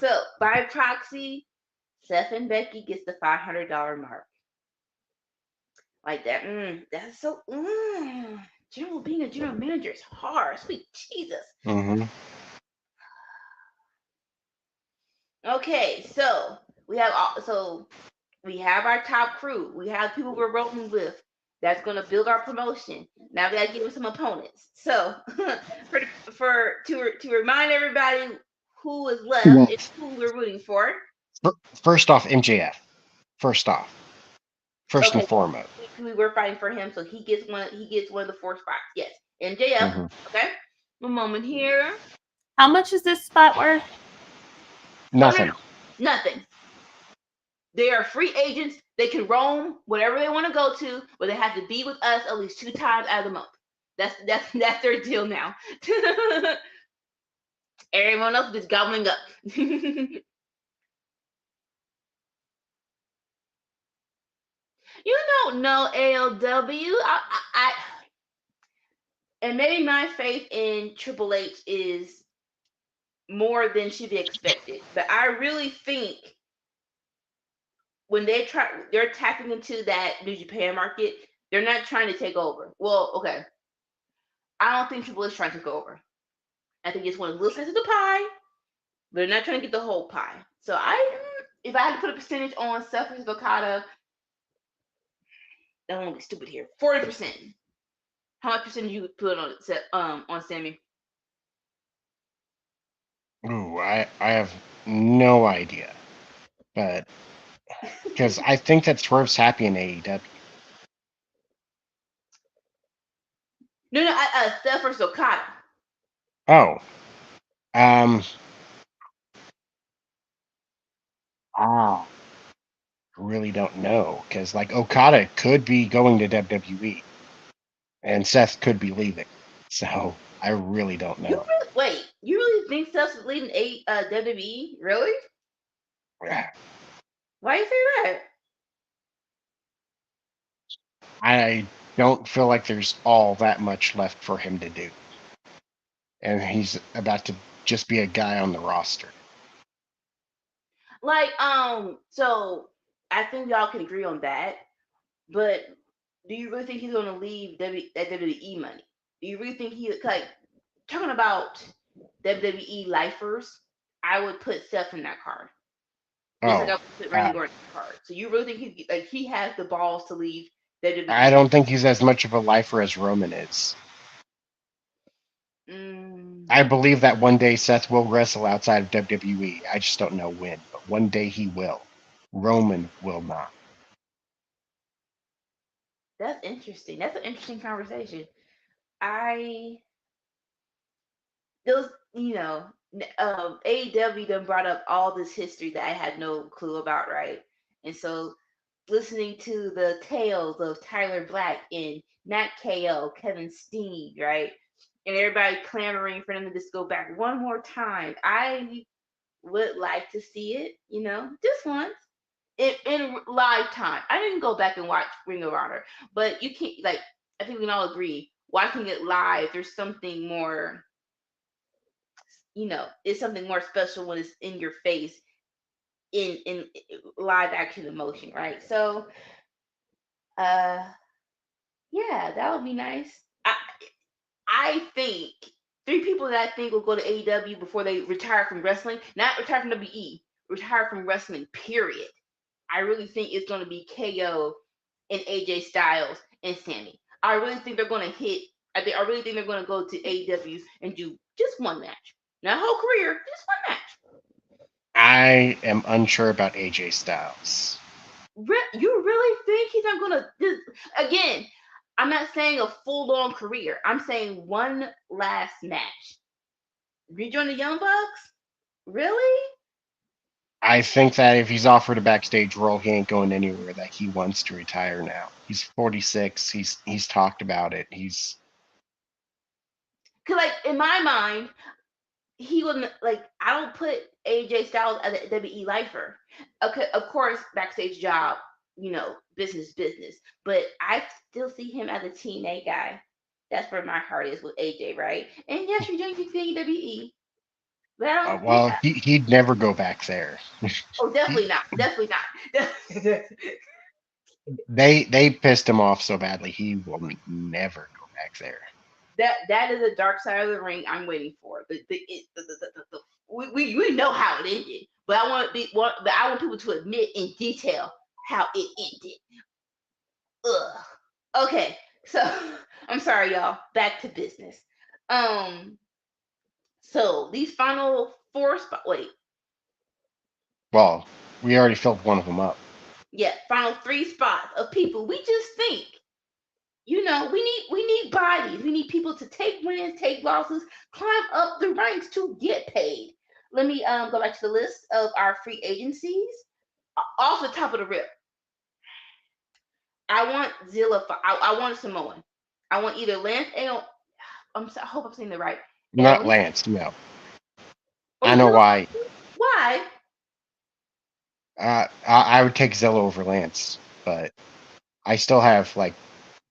So by proxy, Seth and Becky gets the $500 mark. Like that. That's so. Being a general manager is hard. Sweet Jesus. mm-hmm. Okay, so we have our top crew. We have people we're rolling with. That's gonna build our promotion. Now we gotta give them some opponents. So to remind everybody who is left and who we're rooting for. First off, MJF. First off, first and Okay, foremost. we were fighting for him, so he gets one. He gets one of the 4 spots. Yes, MJF. Mm-hmm. Okay, one moment here. How much is this spot worth? Oh no, Nothing. nothing. They are free agents. They can roam wherever they want to go to, but they have to be with us at least 2 times out of the month. That's their deal now. Everyone else is gobbling up. You don't know ALW. And maybe my faith in Triple H is more than should be expected. But I really think when they're tapping into that New Japan market, they're not trying to take over. Well, okay, I don't think Triple H is trying to take over. I think it's one of the little slices of the pie, but they're not trying to get the whole pie. So if I had to put a percentage on Seth versus Okada, I don't want to be stupid here. 40%. How much percentage you put on Sammy? Ooh, I have no idea, but because I think that Swerve's happy in AEW. No, Seth versus Okada. Oh, um, ah, really don't know because like Okada could be going to WWE and Seth could be leaving, so I really don't know. You really think Seth's leading WWE? Really? Why do you say that? I don't feel like there's all that much left for him to do, and he's about to just be a guy on the roster. Like, so I think y'all can agree on that. But do you really think he's gonna leave that WWE money? Do you really think like talking about WWE lifers? I would put Seth in that card, just like Oh, I would put Randy Orton in that card. So you really think he has the balls to leave I WWE? don't think he's as much of a lifer as Roman is. Mm, I believe that one day Seth will wrestle outside of WWE. I just don't know when, but one day he will. Roman will not. that's interesting. That's an interesting conversation. I those AEW done brought up all this history that I had no clue about, right? And so listening to the tales of Tyler Black and Matt KO, Kevin Steen, right? And everybody clamoring for them to just go back one more time. I would like to see it, just once in live time. I didn't go back and watch Ring of Honor, but you can't like. I think we can all agree watching it live. There's something more, it's something more special when it's in your face in live action emotion, right? So, uh, yeah, that would be nice. I think three people that I think will go to AEW before they retire from wrestling, not retire from WE, retire from wrestling, period. I really think it's going to be KO and AJ Styles and Sammy. I really think they're going to hit. I really think they're going to go to AEW and do just one match, not a whole career, just one match. I am unsure about AJ Styles. You really think he's not going to? Again, I'm not saying a full-on career. I'm saying one last match. Rejoin the Young Bucks? Really? I think that if he's offered a backstage role, he ain't going anywhere. That he wants to retire now. He's 46. He's talked about it. He's Because, like, in my mind, he wouldn't, like, I don't put AJ Styles as a WE lifer. Okay, of course, backstage job, business. But I still see him as a TNA guy. That's where my heart is with AJ, right? And yes, you're doing WWE, but I don't, well, yeah. he'd never go back there. Oh, definitely not. Definitely not. They pissed him off so badly he will never go back there. That is a dark side of the ring I'm waiting for. We know how it ended, but I want people to admit in detail how it ended. Ugh. Okay, so I'm sorry, y'all. Back to business. Um, so these final four spot. Wait, Well, we already filled one of them up. yeah, final three spots of people we just think. We need bodies. We need people to take wins, take losses, climb up the ranks to get paid. Let me go back to the list of our free agencies. off the top of the rip, I want Zilla. I want a Samoan. I want either Lance A. I hope I'm saying the right. Not L Lance. No, or I know Zilla. why. Why? I would take Zilla over Lance, but I still have like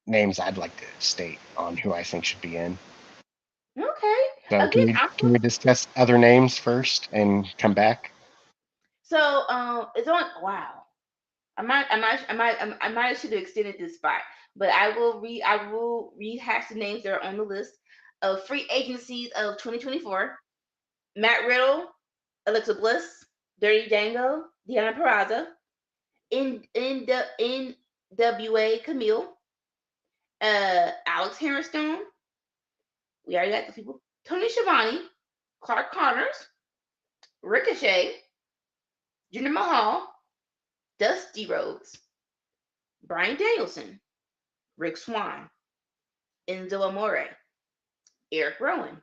names I'd like to state on who I think should be in. Okay. So Again, can we discuss other names first and come back? so it's on. Wow. I might should have extended this spot, but I will rehash the names that are on the list of free agencies of 2024. Matt Riddle, Alexa Bliss, Dirty Dango, Deanna Peraza, NWA Camille, Alex Harrison. We already got the people. Tony Schiavone, Clark Connors, Ricochet, Jinder Mahal, Dusty Rhodes, Brian Danielson, Rick Swan, Enzo Amore, Eric Rowan,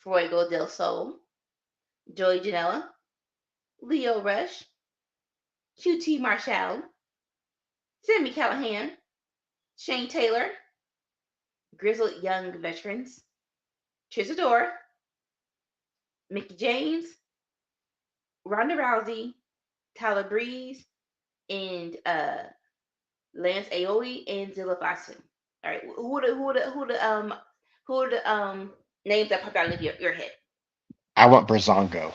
Fuego del Sol, Joey Janela, Leo Rush, QT Marshall, Sammy Callahan, Shane Taylor, Grizzled Young Veterans, Trisador, Mickey James, Ronda Rousey, Tyler Breeze, and Lance Aoi and Zilla Boston. All right, who are the names that popped out of your head? I want Brazongo.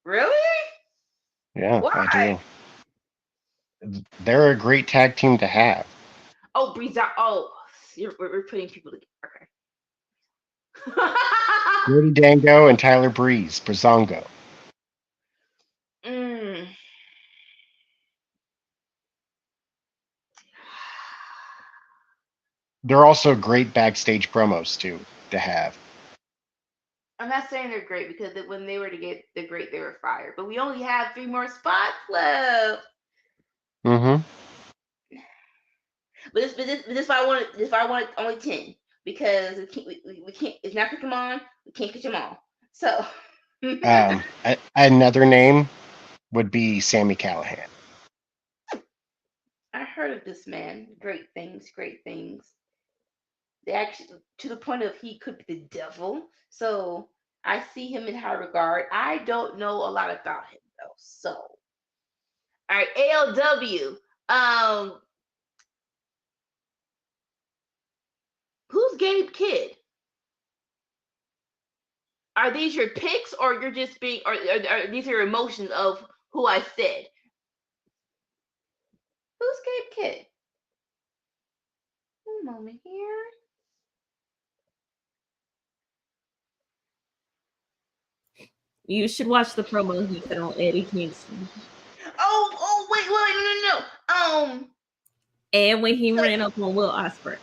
Really? Yeah, I Why? do. They're a great tag team to have. Oh, Breeza. Oh, we're putting people together. Okay. Dirty Dango and Tyler Breeze, Brazongo. mm. They're also great backstage promos too to have. I'm not saying they're great because when they were to get the great, they were fired. But we only have 3 more spots left. Mm-hmm. But this why I wanted. This why I wanted only 10 because we can't. It's not pick them on. We can't catch them all. So. Another name would be Sammy Callahan. I heard of this man. Great things, great things. They actually to the point of he could be the devil. So I see him in high regard. I don't know a lot about him though. So all right, ALW. Who's Gabe Kidd? Are these your picks, or you're just being, or are these your emotions of who I said? Who's Gabe Kidd? One moment here. You should watch the promo he cut on Eddie Kingston. Oh, wait, no. And when he So ran up on Will Ospreay.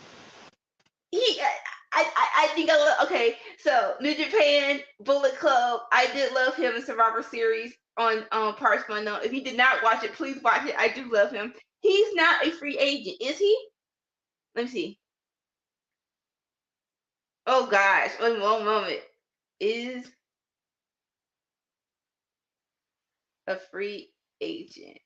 I think I love. Okay, so New Japan Bullet Club. I did love him in Survivor Series on Parts Unknown. If you did not watch it, please watch it. I do love him. He's not a free agent, is he? Let me see. Oh gosh, one moment. Is a free agent.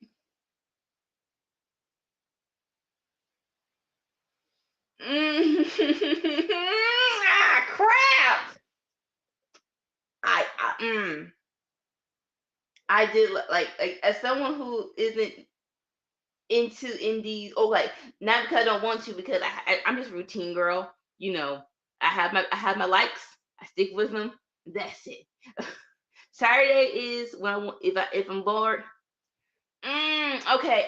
Crap! I did like as someone who isn't into indies, or like not because I don't want to, because I'm just routine girl. You know, I have my likes. I stick with them. That's it. Saturday is when I want, if I'm bored. Okay.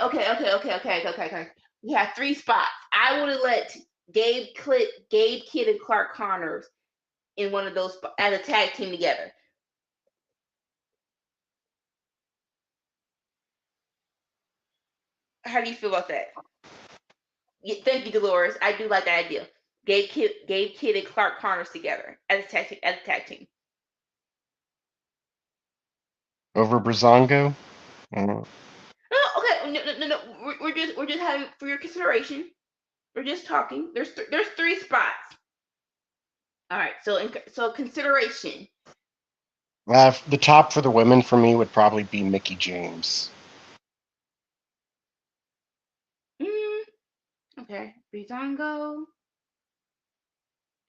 We have 3 spots. I would have let Gabe Kidd, and Clark Connors in one of those as a tag team together. How do you feel about that? Yeah, thank you, Dolores. I do like that idea. Gabe Kidd, and Clark Connors together as a tag team. Over Brazongo? No, okay, no. We're just having for your consideration. We're just talking. There's 3 spots. All right. So consideration. The top for the women for me would probably be Mickey James. Okay. Bizongo.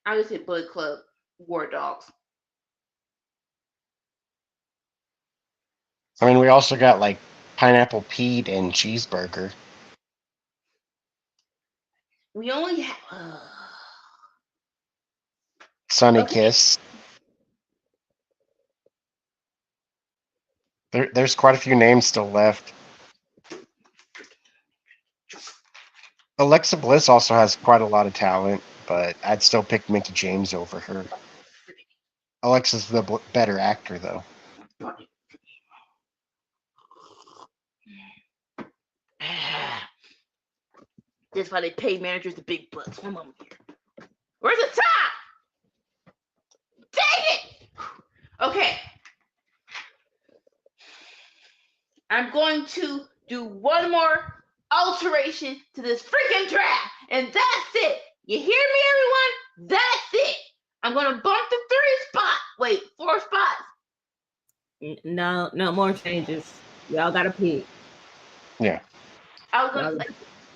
I just hit Bullet Club War Dogs. I mean, we also got like Pineapple Pete and Cheeseburger. We only have. Sunny Okay. Kiss. There's quite a few names still left. Alexa Bliss also has quite a lot of talent, but I'd still pick Mickey James over her. Alexa's the better actor, though. This is why they pay managers the big bucks. One moment here. Where's the top? Dang it! Okay. I'm going to do one more alteration to this freaking draft, and that's it. You hear me, everyone? That's it. I'm gonna bump the 4 spots. No more changes. Y'all gotta pick. Yeah. I was gonna.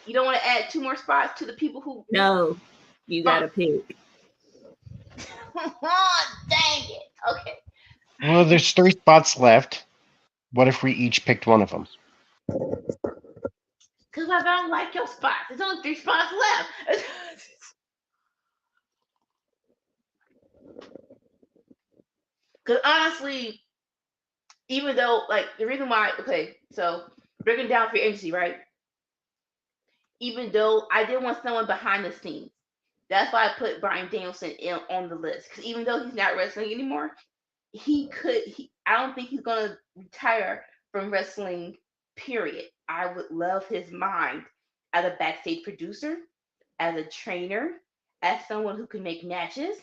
You don't want to add 2 more spots to the people who. No, you gotta pick. Oh, dang it. Okay. Well, there's 3 spots left. What if we each picked one of them? Because I don't like your spots. There's only 3 spots left. Because honestly, even though, like, the reason why, okay, so breaking down for your agency, right? Even though I did want someone behind the scenes. That's why I put Bryan Danielson on the list. Because even though he's not wrestling anymore, I don't think he's going to retire from wrestling, period. I would love his mind as a backstage producer, as a trainer, as someone who can make matches.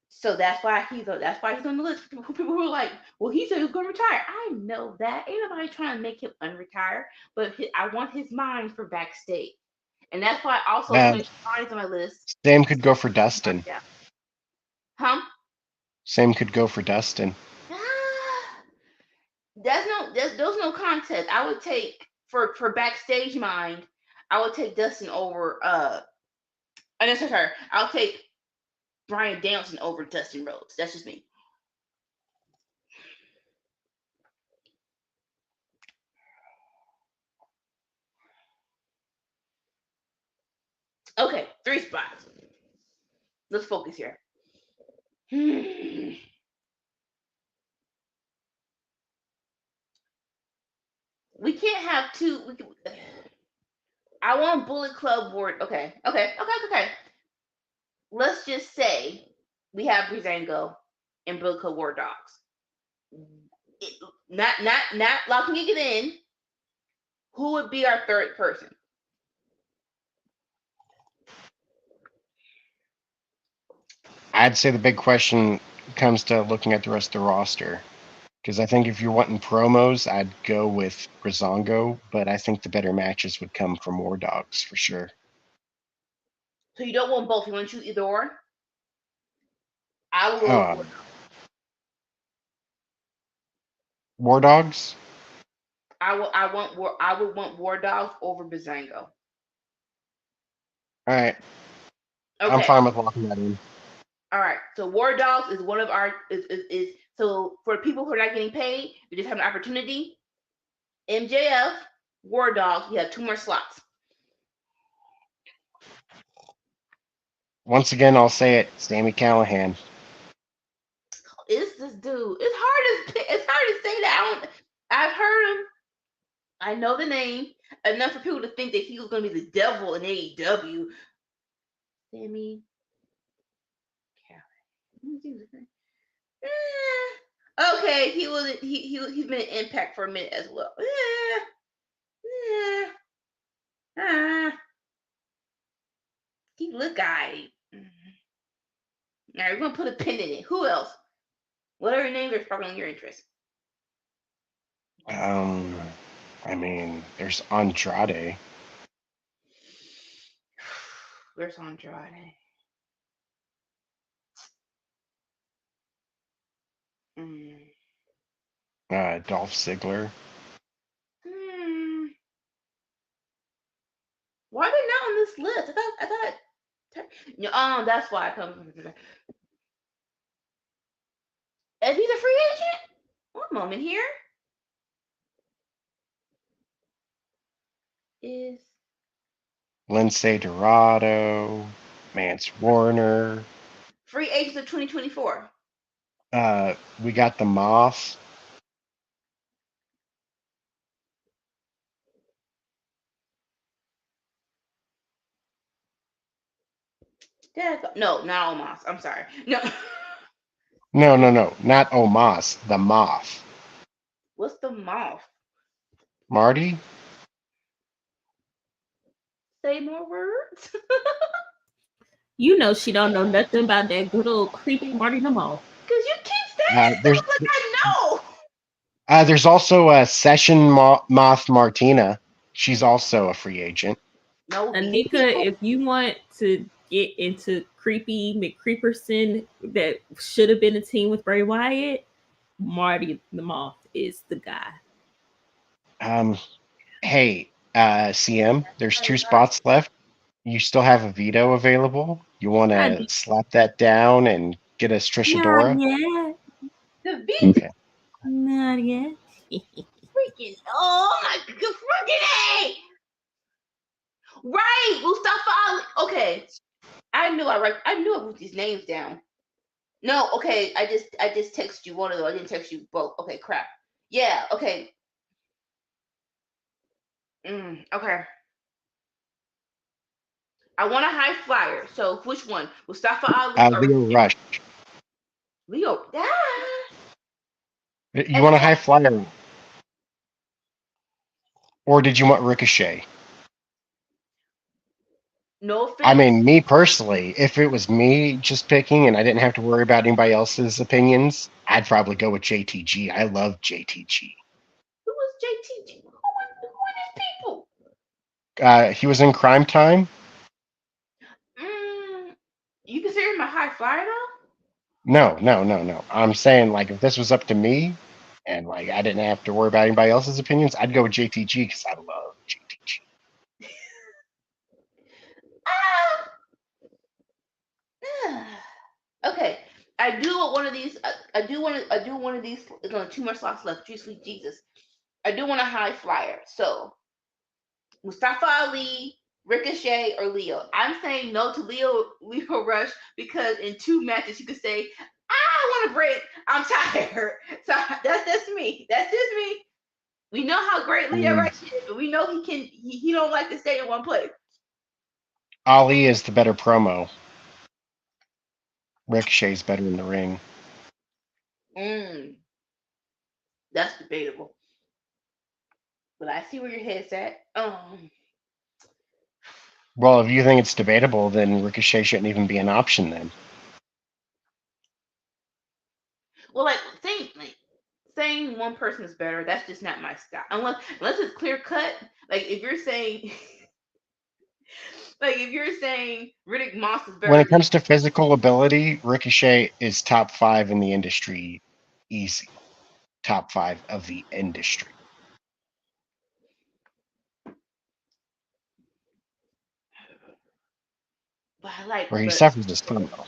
So that's why he's on the list. People who are like, well, he said he was going to retire. I know that. Ain't nobody trying to make him unretire, but I want his mind for backstage. And that's why also Tony Schiavone's on my list. Same could go for Dustin. Yeah. Huh? Same could go for Dustin. There's no contest. I would take for backstage mind. I would take Dustin over. Sorry. I'll take Bryan Danielson over Dustin Rhodes. That's just me. Okay, 3 spots. Let's focus here. We can't have 2. I want Bullet Club Ward. Okay. Let's just say we have Breezango and Bullet Club War Dogs. Not locking it in. Who would be our 3rd person? I'd say the big question comes to looking at the rest of the roster. Because I think if you're wanting promos, I'd go with Breezango, but I think the better matches would come from War Dogs for sure. So you don't want both. You want to choose either or? I will go with War Dogs? I would want War Dogs over Breezango. All right. Okay. I'm fine with locking that in. All right. So War Dogs is one of our is so for people who are not getting paid, we just have an opportunity. MJF, War Dogs, you have 2 more slots. Once again, I'll say it, Sami Callihan. It's this dude. It's hard to say that. I've heard him. I know the name enough for people to think that he was going to be the devil in AEW. Sami Callihan. Okay, he's been an Impact for a minute as well. He look guy. All right, we're gonna put a pin in it. Who else? Whatever name is sparkling your interest. I mean, there's Andrade. Where's Andrade? Mm. Dolph Ziggler. Hmm. Why are they not on this list? No, that's why I come. Is he a free agent? One moment here. Is Lindsay Dorado. Mance Warner. free agents of 2024. We got the Moth. No, not Omos. I'm sorry. No. No, no, no. Not Omos. The Moth. What's the moth? Marty? Say more words. You know she don't know nothing about that good old creepy Marty the Moth. Cause you keep Uh, saying there's stuff like I know. there's also Session Moth Martina. She's also a free agent. No, these Anika, people. if you want to get into creepy McCreeperson that should have been a team with Bray Wyatt, Marty the Moth is the guy. Um, hey, CM, there's 2 spots left. You still have a veto available. You want Not, to slap that down and get us not Trishadora? yet. The beat Okay. Not yet. freaking. Oh my god, freaking A! Right, Mustafa Ali. Okay, I knew I wrote these names down. No, okay, I just texted you one of them. I didn't text you both. Okay, crap. Yeah, okay. Okay. I want a high flyer. So which one? Mustafa Ali or Leo Rush. Leo? Ah. You And want a high flyer, or did you want Ricochet? no I offense. mean, me personally, if it was me just picking and I didn't have to worry about anybody else's opinions, I'd probably go with JTG. I love JTG. Who was JTG? Who are these people? He was in Crime Time. Mm, you consider him a high flyer though? No, no, no, no. I'm saying like if this was up to me and like I didn't have to worry about anybody else's opinions, I'd go with JTG because I love JTG. Ah. Okay. I do want one of these. I do one of these. There's only 2 more slots left. Sweet Jesus. I do want a high flyer. So Mustafa Ali, Ricochet, or Leo. I'm saying no to Leo Rush because in 2 matches you could say, I want a break. I'm tired. So that's just me. That's just me. We know how great Leo Mm, Rush is, but we know he don't like to stay in one place. Ali is the better promo. Ricochet's better in the ring. Mm, that's debatable. But I see where your head's at. Well, if you think it's debatable, then Ricochet shouldn't even be an option then. Well, saying one person is better, that's just not my style. Unless it's clear cut. Like if you're saying like if you're saying Riddick Moss is When better it than comes to physical ability, Ricochet is top 5 in the industry, easy. Top 5 of the industry. but I like Where he but suffers his promo.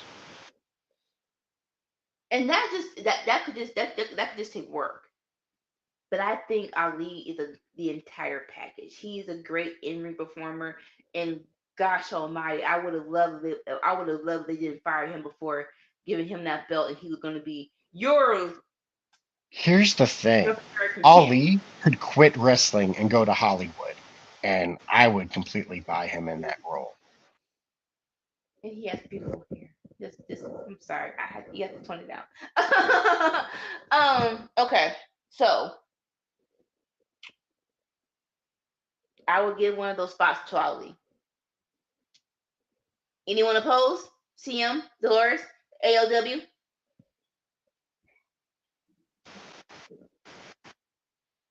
and that could just that could just take work. But I think Ali is the entire package. He's a great in-ring performer, and gosh Almighty, I would have loved if they didn't fire him before giving him that belt, and he was going to be Here's the North thing. American champ. Ali could quit wrestling and go to Hollywood, and I would completely buy him in that role. And he has beautiful hair. I'm sorry, you have to tone it down. Okay, so I will give one of those spots to Ali. Anyone opposed? CM, Dolores, ALW.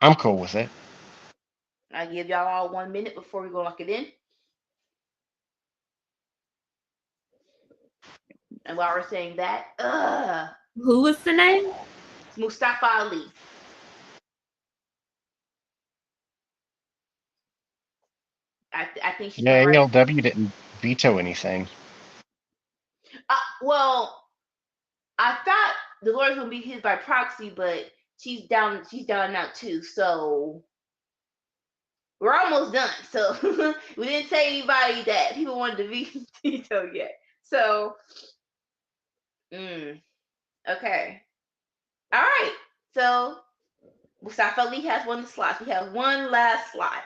I'm cool with it. I give y'all all 1 minute before we go lock it in. And while we're saying that, Who was the name? Mustafa Ali. I think she's Yeah, all right. ALW didn't veto anything. Well, I thought the Lord's gonna be his by proxy, but she's down. She's down now too. So we're almost done. So we didn't say anybody that people wanted to veto yet. So, okay, all right. So Mustafa Ali has one slot. We have one last slot.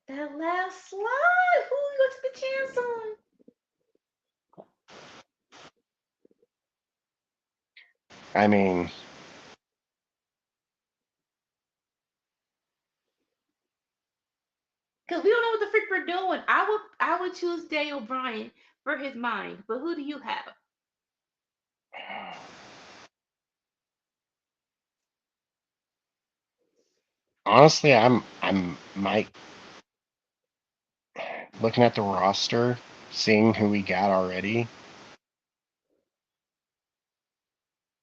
That last slot. Who are we going to take the chance on? I mean, Because we don't know what the freak we're doing. I would choose Daniel Bryan for his mind. But who do you have? honestly, I'm might looking at the roster, seeing who we got already.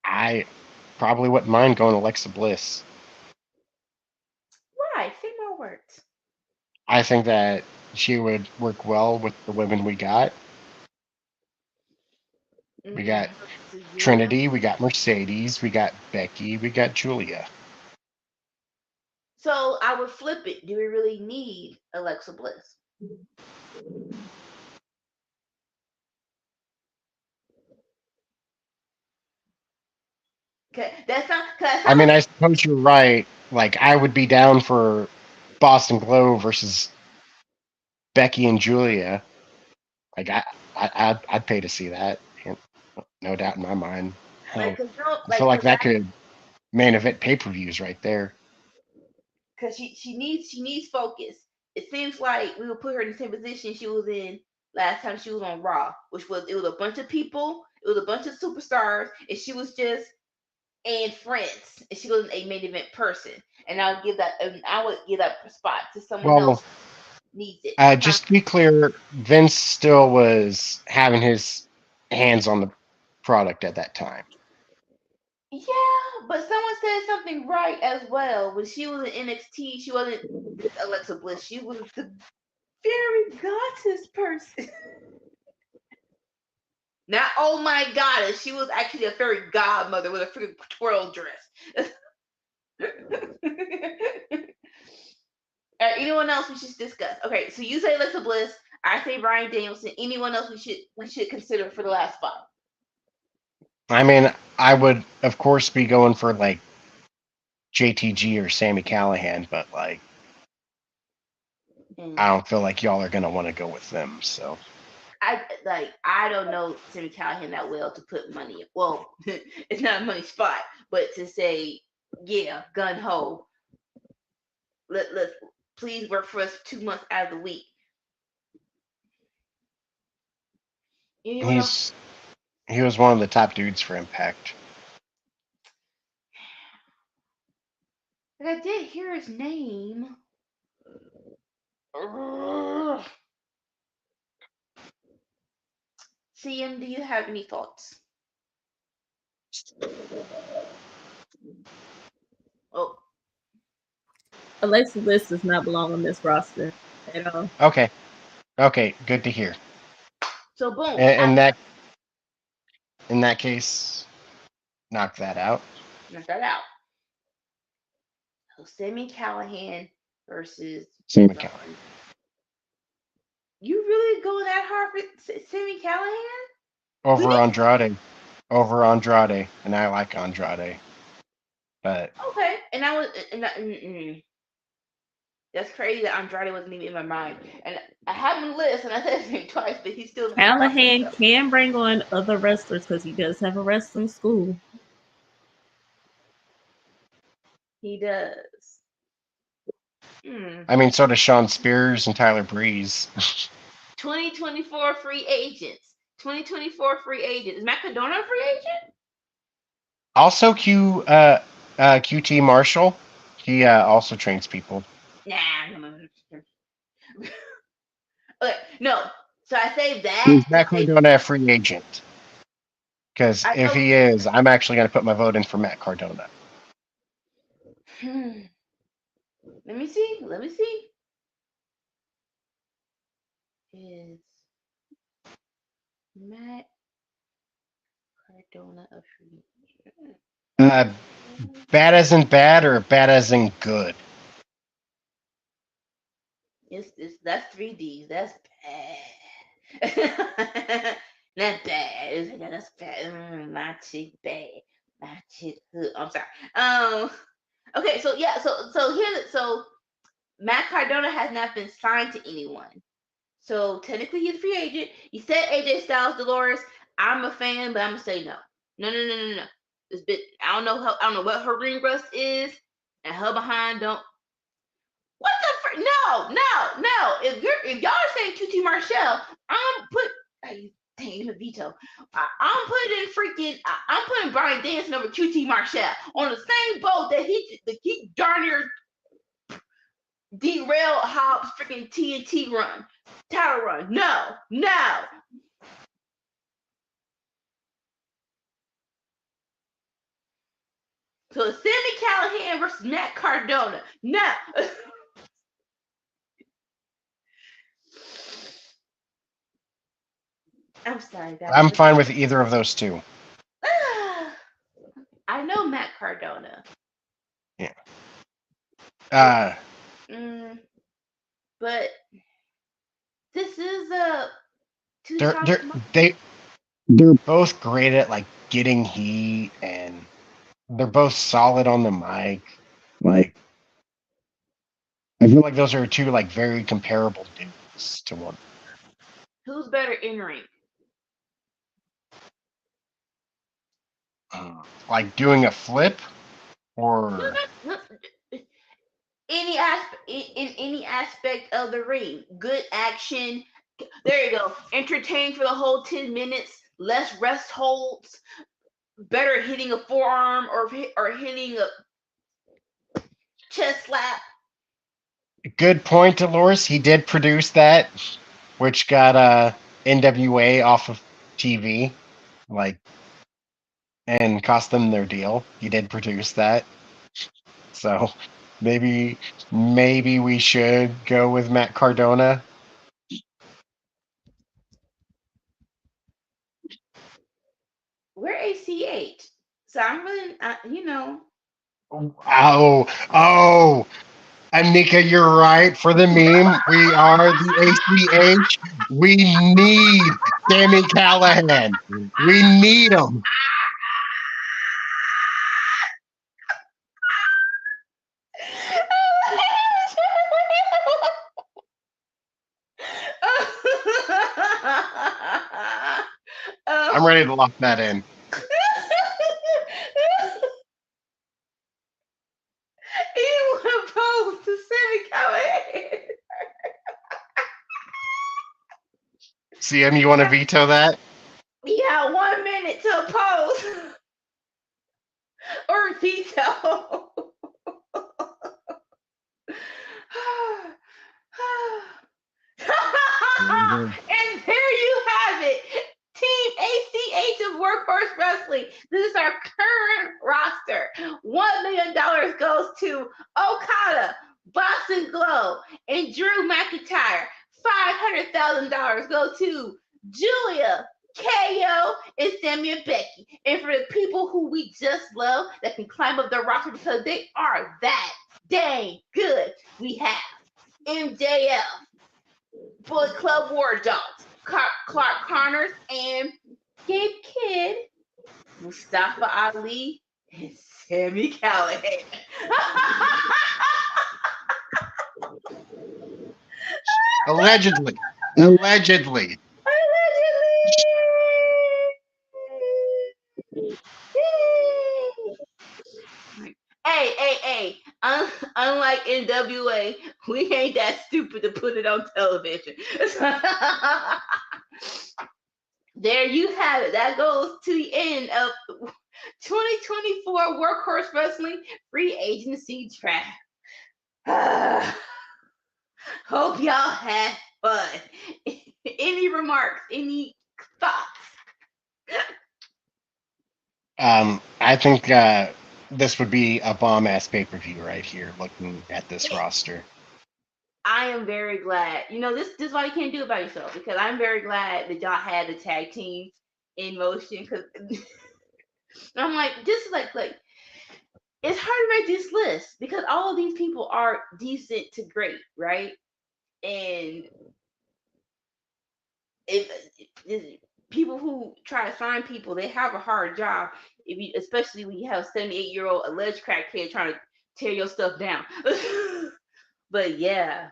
I probably wouldn't mind going Alexa Bliss. Why? Say more words. I think that she would work well with the women we got. We got Julia. Trinity, we got Mercedes, we got Becky, we got Julia. So I would flip it. Do we really need Alexa Bliss? Okay, that's not. I mean, I suppose you're right. Like, I would be down for Boston Glow versus Becky and Julia. Like, I'd pay to see that. No doubt in my mind. like, Hell, cause no, I feel like, like cause that could main event pay-per-views right there. because she needs focus. It seems like we would put her in the same position she was in last time she was on Raw, which was it was a bunch of people, it was a bunch of superstars, and she was just and friends, and she wasn't a main event person. And I would give that spot to someone Well, else needs it. Huh? just to be clear, Vince still was having his hands on the product at that time. Yeah, but someone said something right as well. When she was in NXT, she wasn't this Alexa Bliss. She was the fairy goddess person. Not oh my goddess. She was actually a fairy godmother with a freaking twirl dress. Anyone else we should discuss? Okay, so you say Alexa Bliss. I say Brian Danielson. Anyone else we should consider for the last spot? I mean, I would, of course, be going for like JTG or Sammy Callahan, but like, I don't feel like y'all are gonna want to go with them. So I don't know Sammy Callahan that well to put money in. Well, it's not a money spot, but to say, yeah, gun ho. Let's please work for us 2 months out of the week. Anyone else? he was one of the top dudes for Impact. I did hear his name. CM, do you have any thoughts? Oh, Alexa Bliss does not belong on this roster at all. Okay, good to hear. so boom. In that case, knock that out. Knock that out. So Sammy Callahan versus Sammy Callahan. You really going that hard for Sammy Callahan? Over Andrade, and I like Andrade, but Okay, and I was that's crazy that Andrade wasn't even in my mind. And I have him list, and I said his name twice, but he still doesn't top Callahan himself. can bring on other wrestlers because he does have a wrestling school. He does. I mean, so does Sean Spears and Tyler Breeze. 2024 free agents. 2024 free agent. Is Matt Cardona a free agent? Also, QT Marshall. He also trains people. Nah. Okay, no. So I saved that Is to Matt say Cardona a free agent? Because I if know. he is, I'm actually going to put my vote in for Matt Cardona. Hmm, let me see. Let me see. Is Matt Cardona a free agent? Uh, bad as in bad or bad as in good? It's that's 3Ds. That's bad. Not bad. It's like, that's bad. My chick bad. My chick hood. I'm sorry. Okay. So yeah. So Matt Cardona has not been signed to anyone. So technically he's a free agent. You said AJ Styles, Dolores. I'm a fan, but I'm gonna say no. No, no, no, no, no. This bit. I don't know what her ring rust is, and her behind don't. What the no, no, no. If y'all are saying QT Marshall, I'm put. Dang, a veto. I'm putting I'm putting Brian Danielson over QT Marshall on the same boat that he darn near derailed Hobbs freaking TNT run, title run. No, no. So it's Sammy Callahan versus Matt Cardona. No. I'm sorry, guys. I'm fine with either of those two. I know Matt Cardona. Yeah. Uh, Mm, but this is a they're two-time. they're they they're both great at like getting heat, and they're both solid on the mic. Like I feel like those are two like very comparable dudes to one. Who's better in ring? Like doing a flip or Any aspect in any aspect of the ring. Good action. There you go. Entertain for the whole 10 minutes. Less rest holds. Better hitting a forearm or hitting a chest slap. good point, Dolores. He did produce that, which got NWA off of TV, like, and cost them their deal. He did produce that, so maybe we should go with Matt Cardona. We're ACH. So I'm really, Oh, Anika, you're right. For the meme, we are the ACH. We need Sammy Callahan. We need him. I'm ready to lock that in. You opposed to Sammy Callahan. CM, you want to veto that? You got 1 minute to oppose or veto. And there you have it. Team ACH of Workhorse Wrestling. This is our current roster. $1 million goes to Okada, Boston Glow, and Drew McIntyre. $500,000 goes to Julia, KO, and Sammy and Becky. And for the people who we just love that can climb up their roster because they are that dang good, we have MJF, Bullet Club War Dogs, Clark Connors, and Gabe Kidd, Mustafa Ali, and Sammy Callahan. Allegedly. Allegedly. Hey. Unlike NWA, we ain't that stupid to put it on television. There you have it. That goes to the end of 2024 Workhorse Wrestling Free Agency Draft. Hope y'all had But any remarks, any thoughts? I think this would be a bomb ass pay per view right here. Looking at this roster, I am very glad. This is why you can't do it by yourself, because I'm very glad that y'all had the tag team in motion. Because I'm like, this is like it's hard to make this list because all of these people are decent to great, right? And if people who try to sign people, they have a hard job. Especially when you have a 78-year-old alleged crackhead trying to tear your stuff down. But yeah,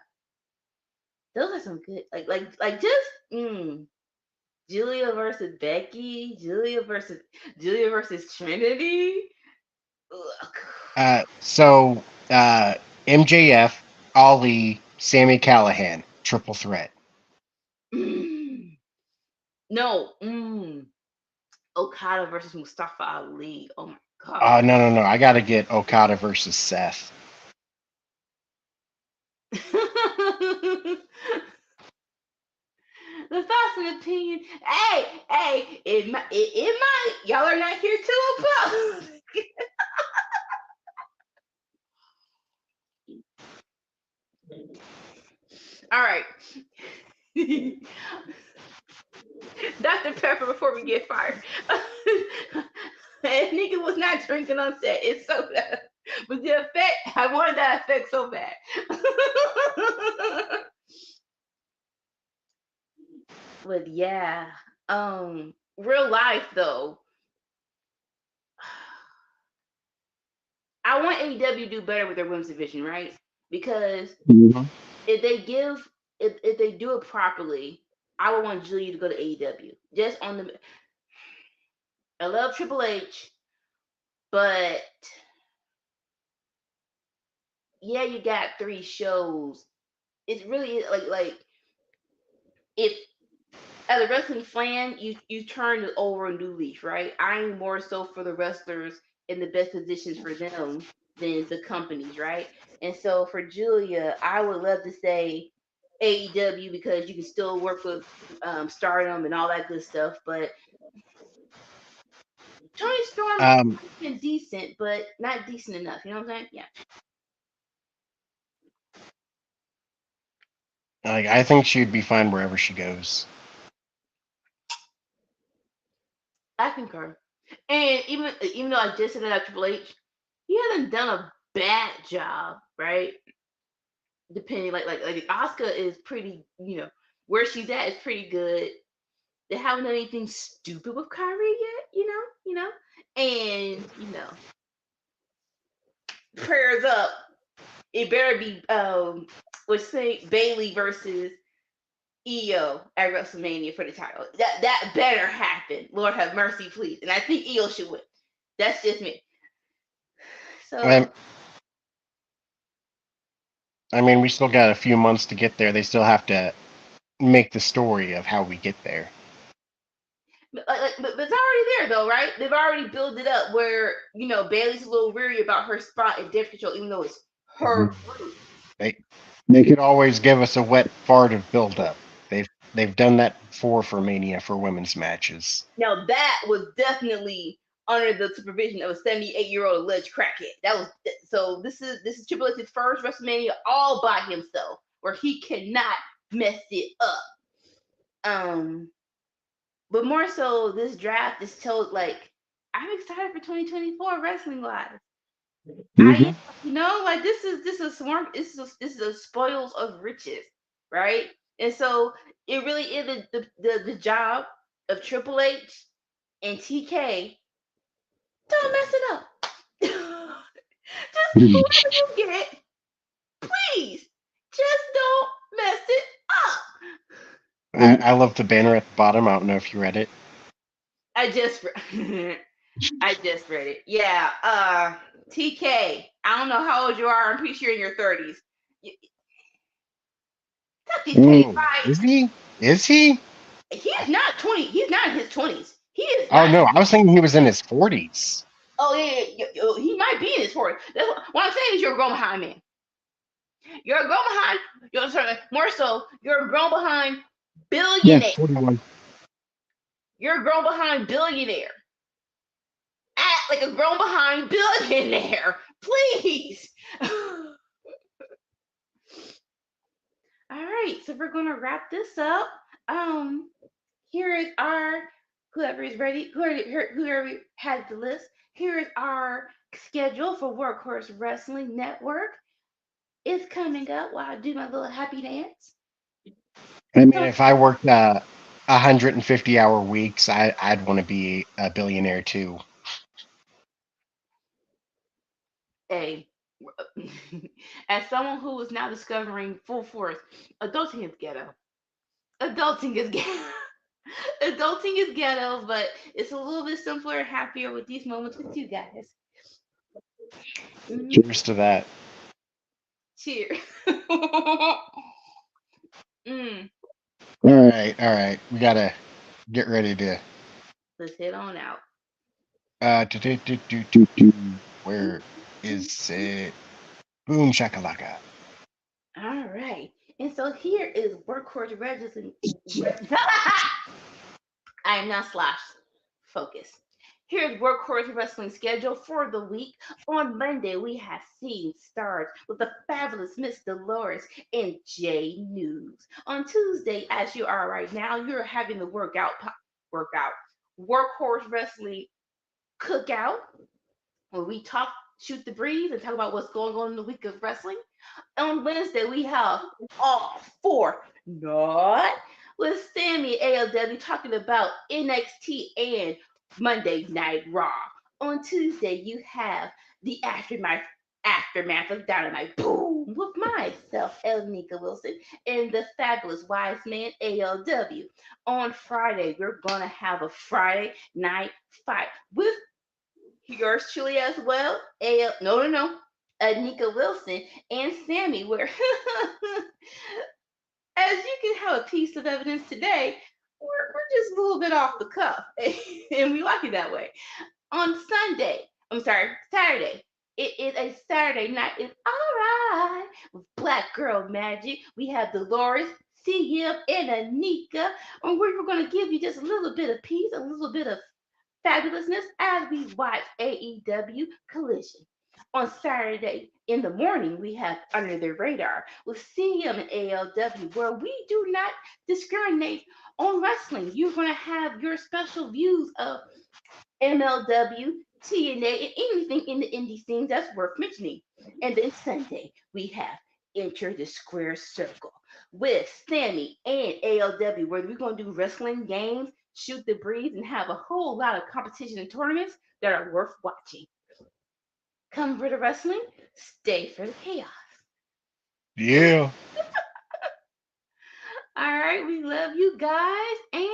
those are some good, like just Julia versus Becky, Julia versus Trinity. so MJF, Ali, Sammy Callahan, triple threat. Mm. No, Okada versus Mustafa Ali. Oh my god. No, I gotta get Okada versus Seth. The thoughts and opinion. Hey, it might. Y'all are not here to oppose. All right. Dr. Pepper before we get fired. And nigga was not drinking on set. It's soda. But the effect, I wanted that effect so bad. But yeah. Real life though. I want AEW to do better with their women's division, right? Because if they do it properly, I would want Julia to go to AEW. Just on the I love Triple H, but yeah, you got 3 shows. It's really like if as a wrestling fan, you turn it over a new leaf, right? I'm more so for the wrestlers in the best positions for them than the companies, right? And so for Julia, I would love to say AEW because you can still work with Stardom and all that good stuff. But Tony Storm Um, has been decent, but not decent enough. You know what I'm saying? Yeah, like I think she'd be fine wherever she goes. I concur. And even though I just said that Triple H, he hasn't done a bad job, right? Depending like Oscar is pretty, where she's at is pretty good. They haven't done anything stupid with Kyrie yet, and prayers up. It better be let's say Bailey versus Io at WrestleMania for the title. That better happen. Lord have mercy, please. And I think Io should win. That's just me. So I mean, we still got a few months to get there. They still have to make the story of how we get there. but it's already there though, right? They've already built it up where Bailey's a little weary about her spot in Death Control, even though it's her group. They could always give us a wet fart of build up. They've done that before for Mania for women's matches. Now that was definitely under the supervision of a 78-year-old alleged crackhead. That was so. This is Triple H's first WrestleMania all by himself, where he cannot mess it up. But more so, this draft is told like I'm excited for 2024 wrestling wise. I like this is swarm. This is a spoils of riches, right? And so it really is the job of Triple H and TK. Don't mess it up. Just whoever you get, please, just don't mess it up. I love the banner at the bottom. I don't know if you read it. I just read it. Yeah. TK. I don't know how old you are. I'm pretty sure in your 30s. Is he? Is he? He's not 20. He's not in his 20s. He is. Oh no, I was thinking he was in his 40s. Oh yeah. He might be in his 40s. What I'm saying is you're a grown behind man. You're a girl behind. You're sorry, more so. You're a girl behind Yeah, billionaire. 41. You're a girl behind billionaire. Act like a girl behind billionaire, please. All right, so we're gonna wrap this up. Um, here is our whoever is ready, whoever has the list. Here is our schedule for Workhorse Wrestling Network. It's coming up while I do my little happy dance. I mean, So, if I worked 150-hour weeks, I'd want to be a billionaire too. a as someone who is now discovering full force, adulting is ghetto. Adulting is ghetto. Adulting is ghetto, but it's a little bit simpler and happier with these moments with you guys. Mhm. Cheers to that. Cheers. Mm, All right. We gotta get ready to. let's head on out. Where is it? Boom shakalaka. All right. And so here is Workhorse Registry. I am not slash. Focus. Here's Workhorse Wrestling schedule for the week. On Monday, we have Scene Stars with the fabulous Miss Dolores and J News. On Tuesday, as you are right now, you're having the workout Workhorse Wrestling cookout where we talk, shoot the breeze, and talk about what's going on in the week of wrestling. On Wednesday, we have all four not with Sammy ALW talking about NXT and Monday Night Raw. On Tuesday, you have the aftermath of Dynamite. Boom! With myself, Elnika Wilson, and the fabulous wise man ALW. On Friday, we're gonna have a Friday night fight with yours truly as well. No. Anika Wilson and Sammy, where as you can have a piece of evidence today, we're just a little bit off the cuff, and we like it that way. On Sunday, I'm sorry, Saturday. It is a Saturday night. It's all right with Black Girl Magic. We have Dolores, CM, and Anika, and we're going to give you just a little bit of peace, a little bit of fabulousness as we watch AEW Collision. On Saturday in the morning, we have Under the Radar with CM and ALW, where we do not discriminate on wrestling. You're going to have your special views of MLW, TNA, and anything in the indie scenes that's worth mentioning. And then Sunday, we have Enter the Square Circle with Sammy and ALW, where we're going to do wrestling games, shoot the breeze, and have a whole lot of competition and tournaments that are worth watching. Come for the wrestling, stay for the chaos. Yeah. All right, we love you guys, and